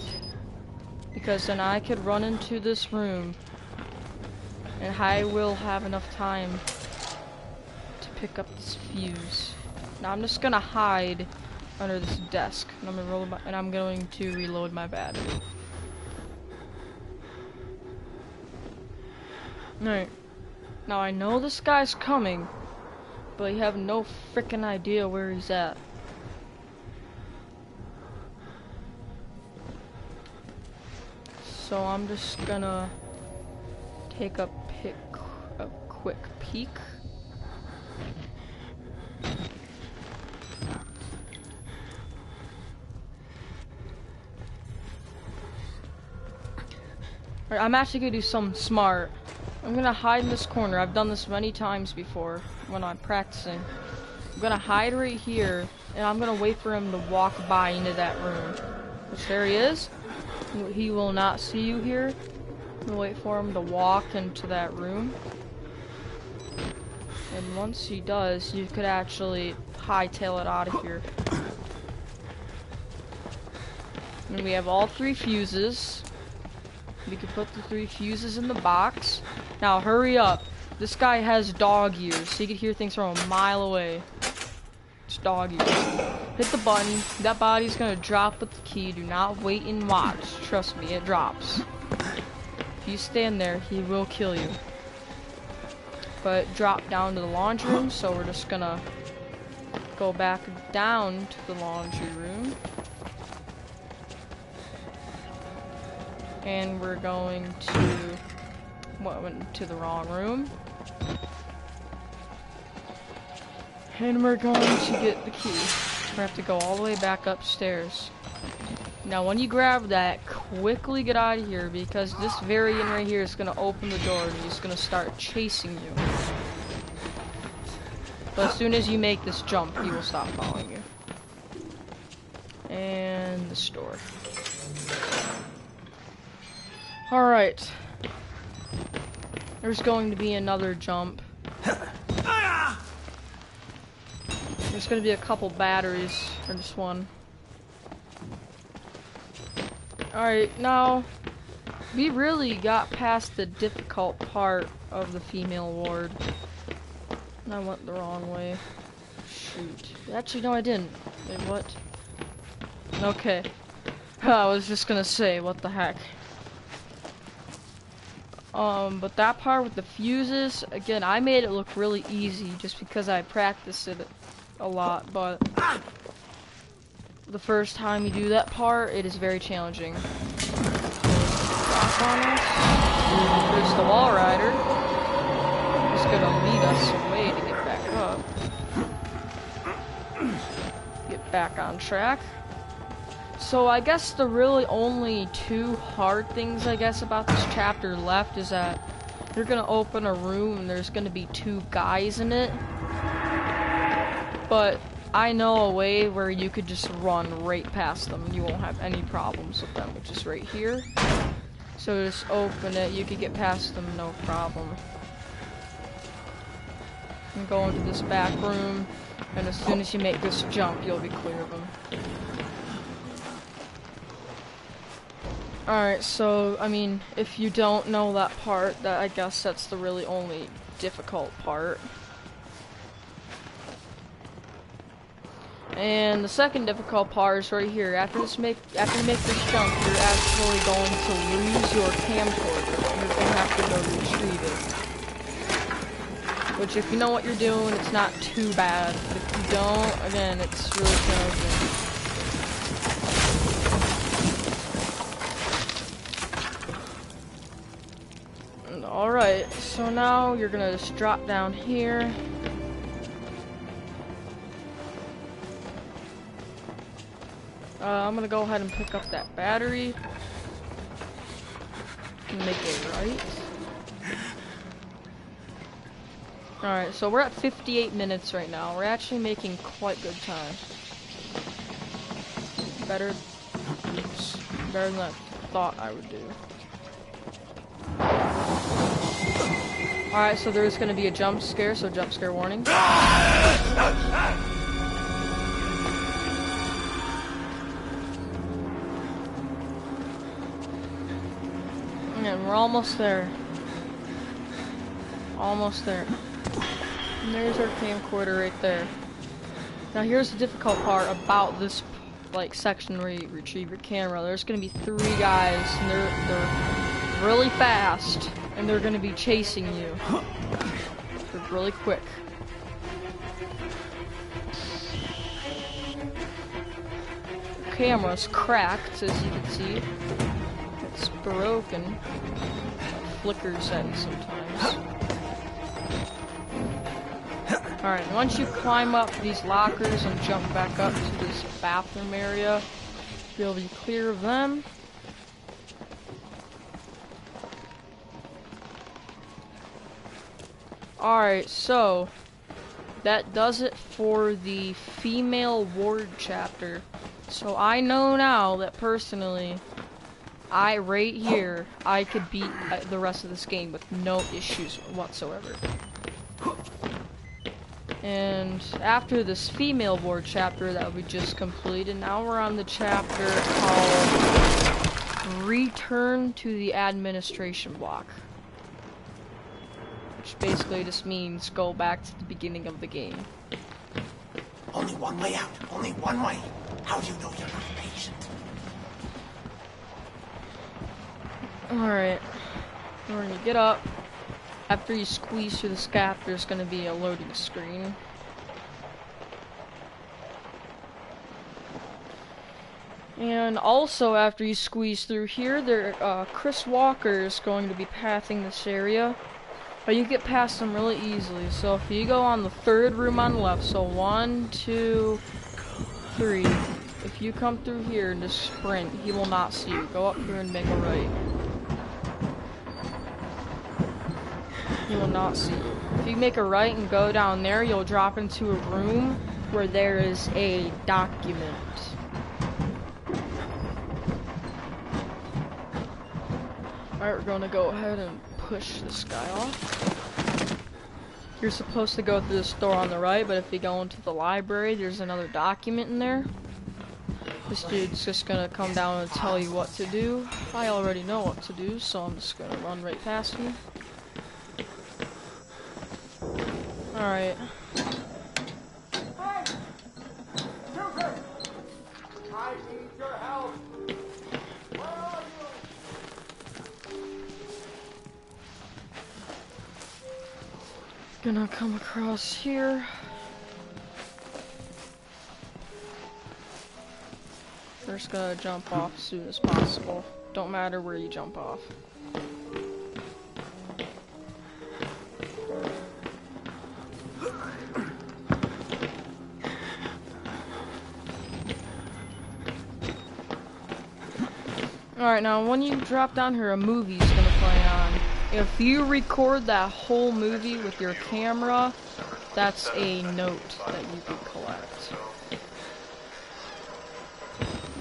Because then I could run into this room and I will have enough time to pick up this fuse. Now I'm just gonna hide under this desk and I'm going to reload my battery. Alright. Now I know this guy's coming, but I have no freaking idea where he's at. So I'm just gonna take a quick peek. Alright, I'm actually gonna do something smart. I'm gonna hide in this corner. I've done this many times before when I'm practicing. I'm gonna hide right here, and I'm gonna wait for him to walk by into that room. Which there he is. He will not see you here. I'm gonna wait for him to walk into that room. And once he does, you could actually hightail it out of here. And we have all 3 fuses. We can put the 3 fuses in the box. Now hurry up. This guy has dog ears, so he can hear things from a mile away. It's dog ears. Hit the button. That body's gonna drop with the key. Do not wait and watch. Trust me, it drops. If you stand there, he will kill you. But drop down to the laundry room, so we're just gonna go back down to the laundry room. And we're going to... went to the wrong room. And we're going to get the key. We have to go all the way back upstairs. Now when you grab that, quickly get out of here, because this variant right here is going to open the door and he's going to start chasing you. But as soon as you make this jump, he will stop following you. And the store. Alright. There's going to be another jump. There's going to be a couple batteries, or just one. Alright, now, we really got past the difficult part of the female ward. I went the wrong way. Shoot. Actually, no, I didn't. Wait, what? Okay. I was just gonna say, what the heck. But that part with the fuses, again, I made it look really easy just because I practiced it a lot, but the first time you do that part, it is very challenging. Drop on us. There's the wall rider. He's gonna lead us away to get back up. Get back on track. So I guess the really only two hard things, I guess, about this chapter left is that you're gonna open a room and there's gonna be two guys in it. But I know a way where you could just run right past them and you won't have any problems with them, which is right here. So just open it, you could get past them, no problem. And go into this back room, and as soon as you make this jump, you'll be clear of them. Alright, so, I mean, if you don't know that part, I guess that's the really only difficult part. And the second difficult part is right here. After you make this jump, you're actually going to lose your camcorder. You're going to have to go retrieve it. Which, if you know what you're doing, it's not too bad. But if you don't, again, it's really challenging. Alright, so now you're going to just drop down here. I'm gonna go ahead and pick up that battery and make it right. Alright, so we're at 58 minutes right now. We're actually making quite good time. Better than I thought I would do. Alright, so there's gonna be a jump scare, so jump scare warning. And we're almost there. Almost there. And there's our camcorder right there. Now here's the difficult part about this section where you retrieve your camera. There's gonna be 3 guys, and they're really fast, and they're gonna be chasing you. They're really quick. The camera's cracked, as you can see. It's broken. It flickers at you sometimes. Alright, once you climb up these lockers and jump back up to this bathroom area, you'll be clear of them. Alright, so that does it for the female ward chapter. So I know now that personally, right here, I could beat the rest of this game with no issues whatsoever. And after this female ward chapter that we just completed, now we're on the chapter called Return to the Administration Block. Which basically just means go back to the beginning of the game. Only one way out. Only one way. How do you know you're not patient? Alright. When you get up, after you squeeze through the scap, there's going to be a loading screen. And also, after you squeeze through here, Chris Walker is going to be pathing this area. But you get past him really easily. So if you go on the third room on the left, so 1, 2, 3. If you come through here and just sprint, he will not see you. Go up here and make a right. He will not see you. If you make a right and go down there, you'll drop into a room where there is a document. Alright, we're gonna go ahead and push this guy off. You're supposed to go through this door on the right, but if you go into the library, there's another document in there. This dude's just gonna come down and tell you what to do. I already know what to do, so I'm just gonna run right past him. Alright. Hey! Joker! I need your help! Where are you? Gonna come across here. First gonna jump off as soon as possible. Don't matter where you jump off. Alright, now when you drop down here, a movie's gonna play on. If you record that whole movie with your camera, that's a note that you can collect.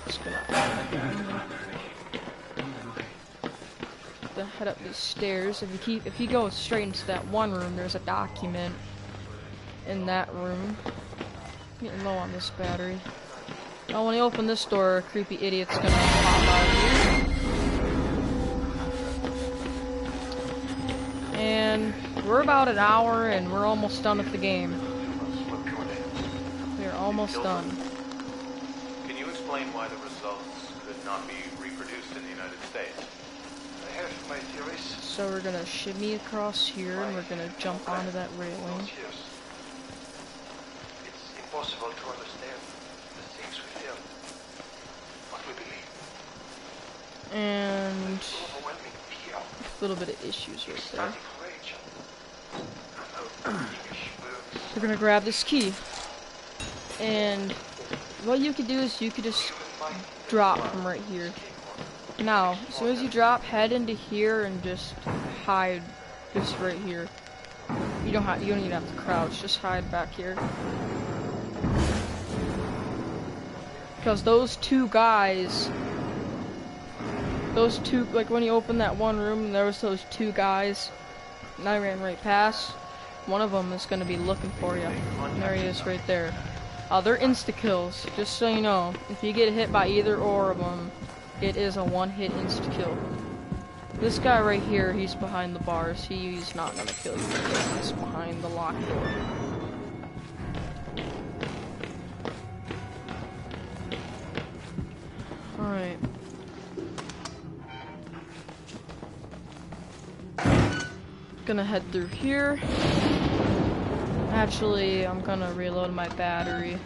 Just gonna head up these stairs. If you go straight into that one room, there's a document in that room. Getting low on this battery. Now when you open this door, a creepy idiot's gonna pop out of here. And we're about an hour and we're almost done with the game. We're almost done. Can you explain why the results could not be reproduced in the United States? I have my theories. So we're gonna shimmy across here and we're gonna jump onto that railing. It's impossible to understand the things we feel, what we believe. And Overwhelming fear. a little bit of issues right there. Starting rage. We're gonna grab this key. And what you could do is you could just drop from right here. Now, as soon as you drop, head into here and just hide just right here. You don't even have to crouch, just hide back here. Because those two guys, like when you open that one room and there was those two guys, and I ran right past, one of them is going to be looking for you. And there he is right there. They're insta-kills, just so you know. If you get hit by either or of them, it is a one-hit insta-kill. This guy right here, he's behind the bars. He's not going to kill you. He's behind the locked door. Alright. Gonna head through here. Actually, I'm gonna reload my battery.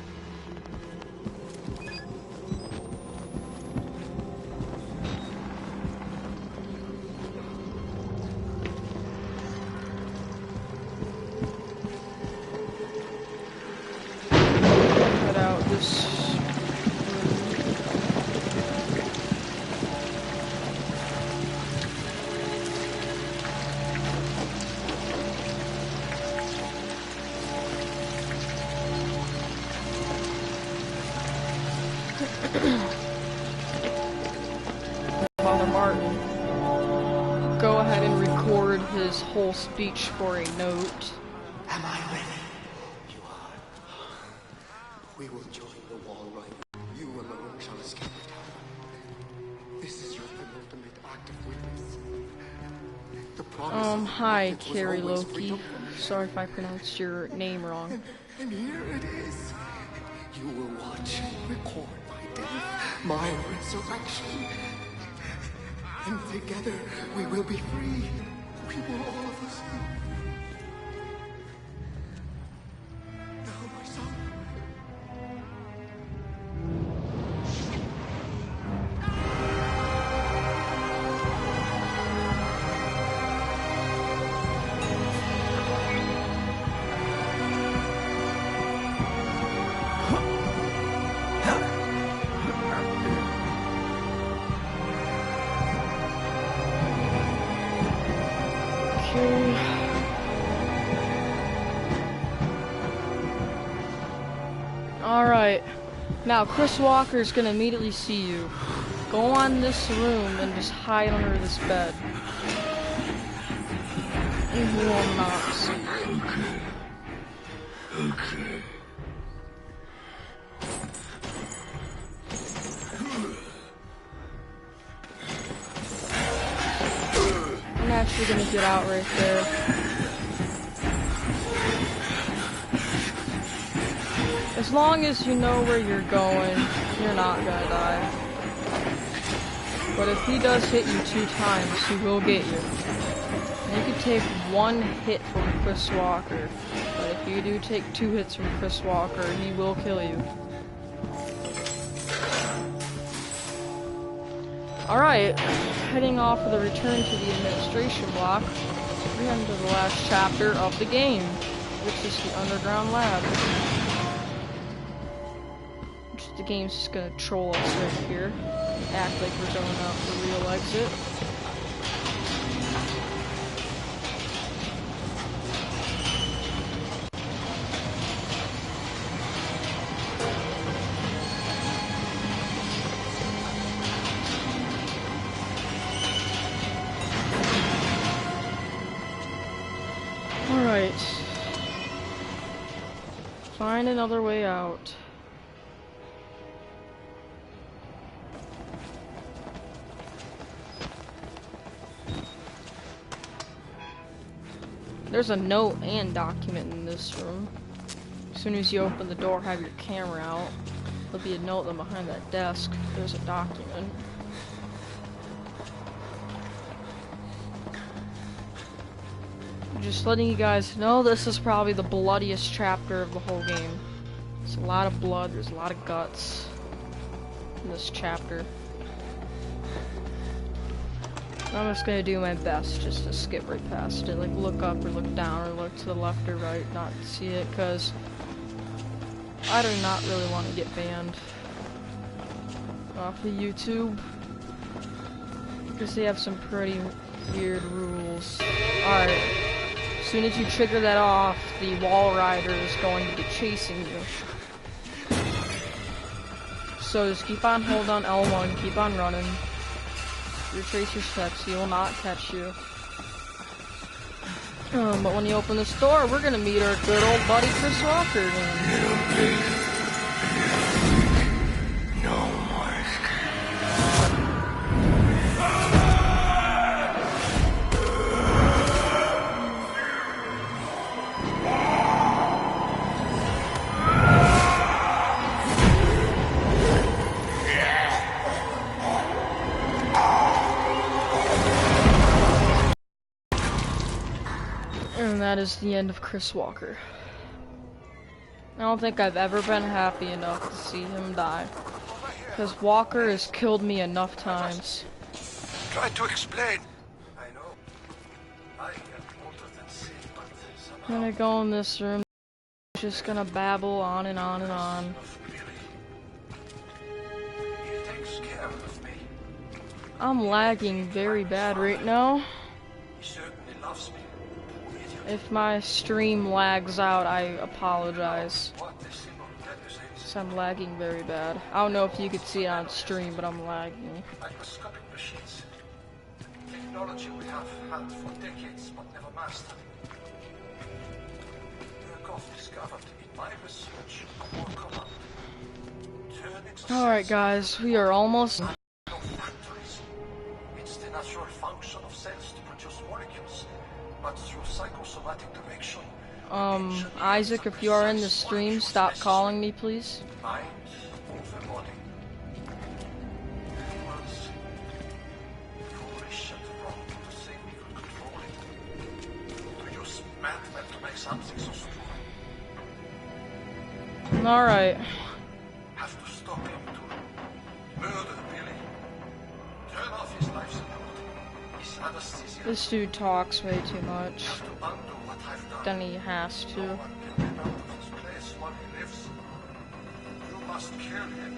Head out this. Father Martin, go ahead and record his whole speech for a note. Am I ready? You are. We will join the wall rider. You alone shall escape the tower. This is your penultimate act of witness. The promise of Hi, was Carrie always Loki. freedom. Sorry if I pronounced your name wrong. And here it is. You will watch and record my death, my resurrection. And together we will be free. We will all of us be. Now, my son. Now, Chris Walker's gonna immediately see you. Go on this room and just hide under this bed. And he will not see you. Okay. I'm actually gonna get out right there. As long as you know where you're going, you're not gonna die. But if he does hit you 2 times, he will get you. And you can take 1 hit from Chris Walker. But if you do take 2 hits from Chris Walker, he will kill you. Alright, heading off of the return to the administration block, we're heading to the last chapter of the game, which is the underground lab. The game's just gonna troll us right here, act like we're going out the real exit. Alright. Find another way out. There's a note and document in this room. As soon as you open the door, have your camera out. There'll be a note then behind that desk. There's a document. Just letting you guys know, this is probably the bloodiest chapter of the whole game. There's a lot of blood, there's a lot of guts in this chapter. I'm just gonna do my best just to skip right past it, like look up or look down or look to the left or right, not to see it, because I do not really want to get banned off of YouTube, because they have some pretty weird rules. Alright, as soon as you trigger that off, the wall rider is going to be chasing you. So just keep on holding on L1, keep on running. Retrace your steps, he will not catch you. But when you open this door, we're gonna meet our good old buddy Chris Walker again. No more escape. And that is the end of Chris Walker. I don't think I've ever been happy enough to see him die. Because Walker has killed me enough times. Try to explain. I know. I am older than sin, but I'm somehow gonna go in this room. Just gonna babble on and on and on. he takes care of me. I'm lagging very bad right now. He certainly loves me. Poor idiot. If my stream lags out, I apologize. What a simple dead So I'm lagging very bad. I don't know if you could see it on stream, but I'm lagging. microscopic machines. Technology we have had for decades but never mastered. Murkoff discovered in my research a more command. Alright guys, we are almost... No factories. It's the natural function of cells to produce molecules, but through psychosomatic direction. Isaac, if you are in the stream, stop calling me, please. Mind over body. Humans, foolish and wrong to think we could control it. To use madmen to make something so stupid. Alright. Have to stop him to murder Billy. Turn off his life support. His anesthesia. This dude talks way too much. Have to undo what I've done. Then he has No to. one can get out of his place while he lives. You must kill him.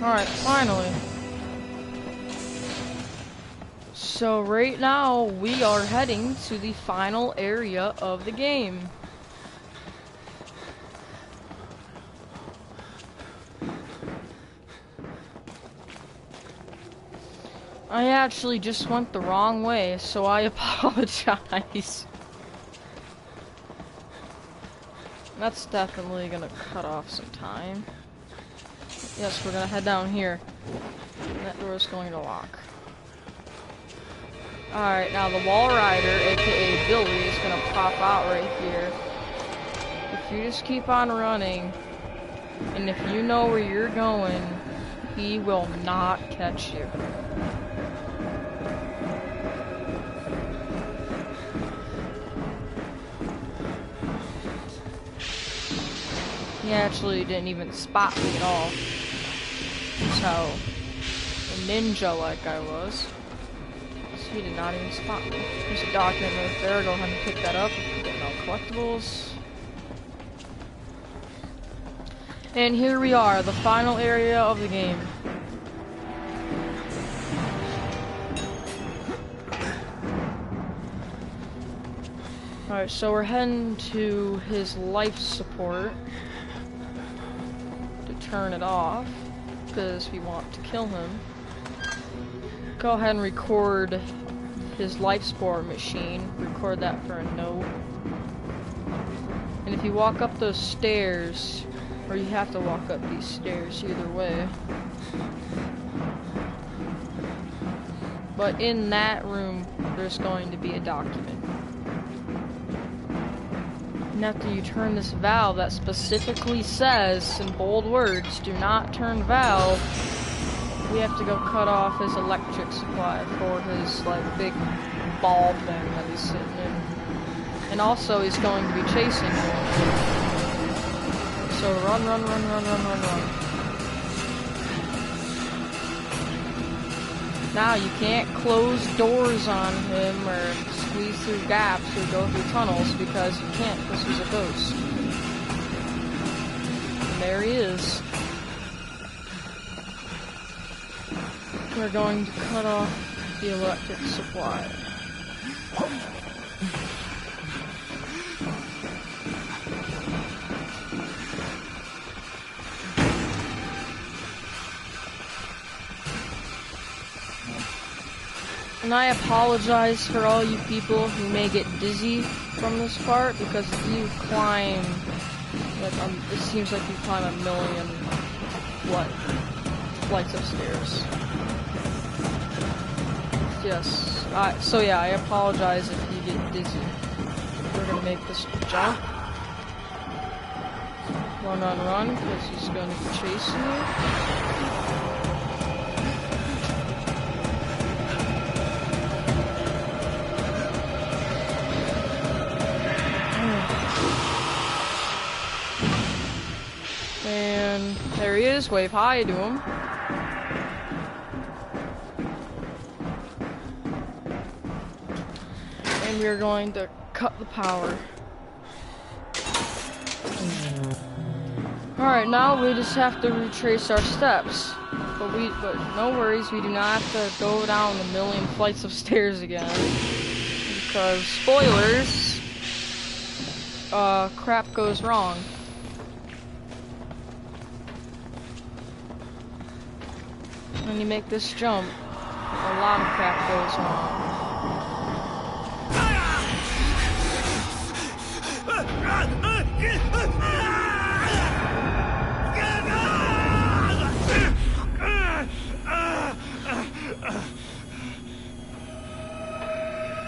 Alright, finally. So right now, we are heading to the final area of the game. I actually just went the wrong way, so I apologize. That's definitely gonna cut off some time. Yes, we're gonna head down here. And that door is going to lock. Alright, now the wall rider, aka Billy, is gonna pop out right here. If you just keep on running, and if you know where you're going, he will not catch you. He actually didn't even spot me at all. That's how a ninja like I was. So he did not even spot me. There's a document right there. Go ahead and pick that up if you get no collectibles. And here we are, the final area of the game. Alright, so we're heading to his life support to turn it off because we want to kill him. Go ahead and record his life support machine. Record that for a note. And if you walk up those stairs, or you have to walk up these stairs, either way. But in that room, there's going to be a document. And after you turn this valve that specifically says, in bold words, do not turn valve, we have to go cut off his electric supply for his, like, big ball thing that he's sitting in. And also, he's going to be chasing you. So run, run, run, run, run, run, run. Now you can't close doors on him or squeeze through gaps or go through tunnels because you can't because he's a ghost. And there he is. We're going to cut off the electric supply. And I apologize for all you people who may get dizzy from this part, because if you climb, like, it seems like you climb 1,000,000, flights of stairs. Yes, so yeah, I apologize if you get dizzy. We're gonna make this jump. Run, run, run, because he's gonna be chasing you. And there he is, wave hi to him. And we're going to cut the power. Alright, now we just have to retrace our steps. But no worries, we do not have to go down 1,000,000 flights of stairs again. Because, spoilers, crap goes wrong. When you make this jump, a lot of crap goes wrong.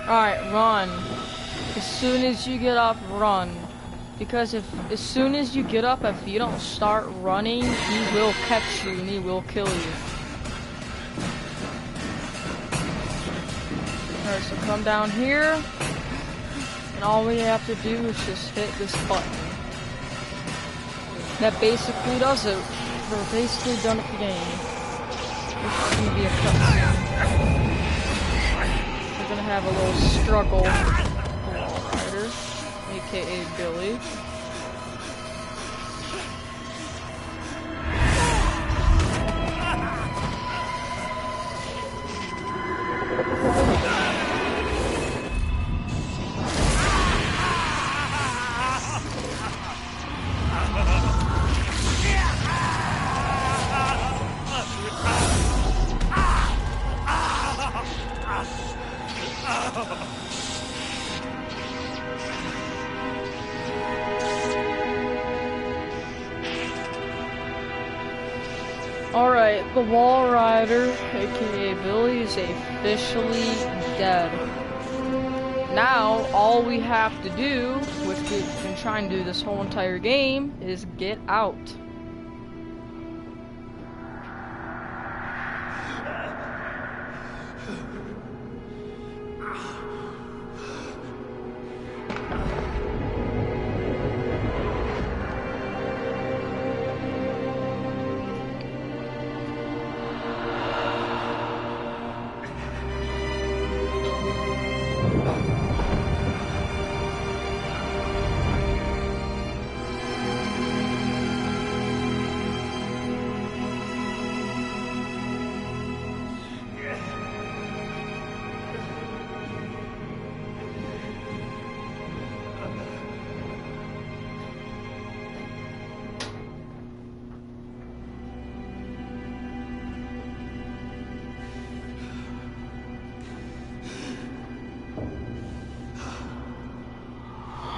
Alright, run. As soon as you get up, run. Because as soon as you get up, if you don't start running, he will catch you and he will kill you. Alright, so come down here, and all we have to do is just hit this button. That basically does it. We're basically done with the game. This is going to be a cutscene. We're going to have a little struggle with the Wall Rider, aka Billy. Alright, the Wall Rider, aka Billy, is officially dead. Now, all we have to do, which we've been trying to do this whole entire game, is get out.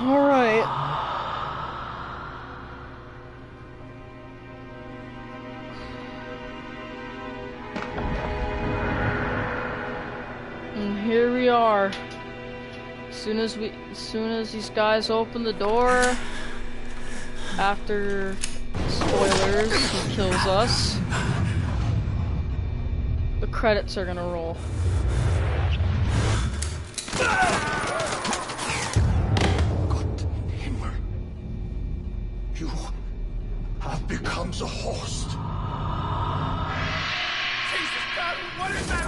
Alright. And here we are. As soon as these guys open the door, after spoilers, he kills us. The credits are gonna roll. You have become the host. Jesus God, what is that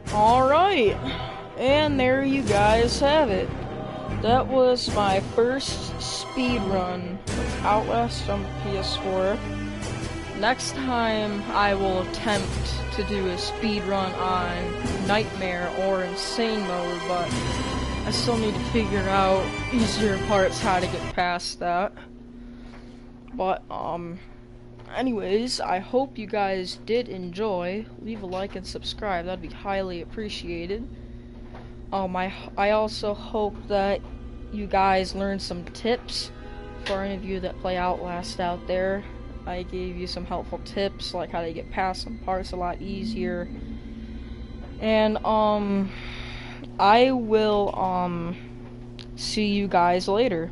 thing? Alright, and there you guys have it. That was my first speed run of Outlast on ps4. Next time I will attempt to do a speed run on Nightmare or Insane mode, but I still need to figure out easier parts how to get past that. But anyways, I hope you guys did enjoy. Leave a like and subscribe, that'd be highly appreciated. I also hope that you guys learned some tips for any of you that play Outlast out there. I gave you some helpful tips, like how to get past some parts a lot easier. And, I will, see you guys later.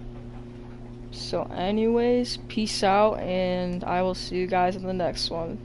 So anyways, peace out, and I will see you guys in the next one.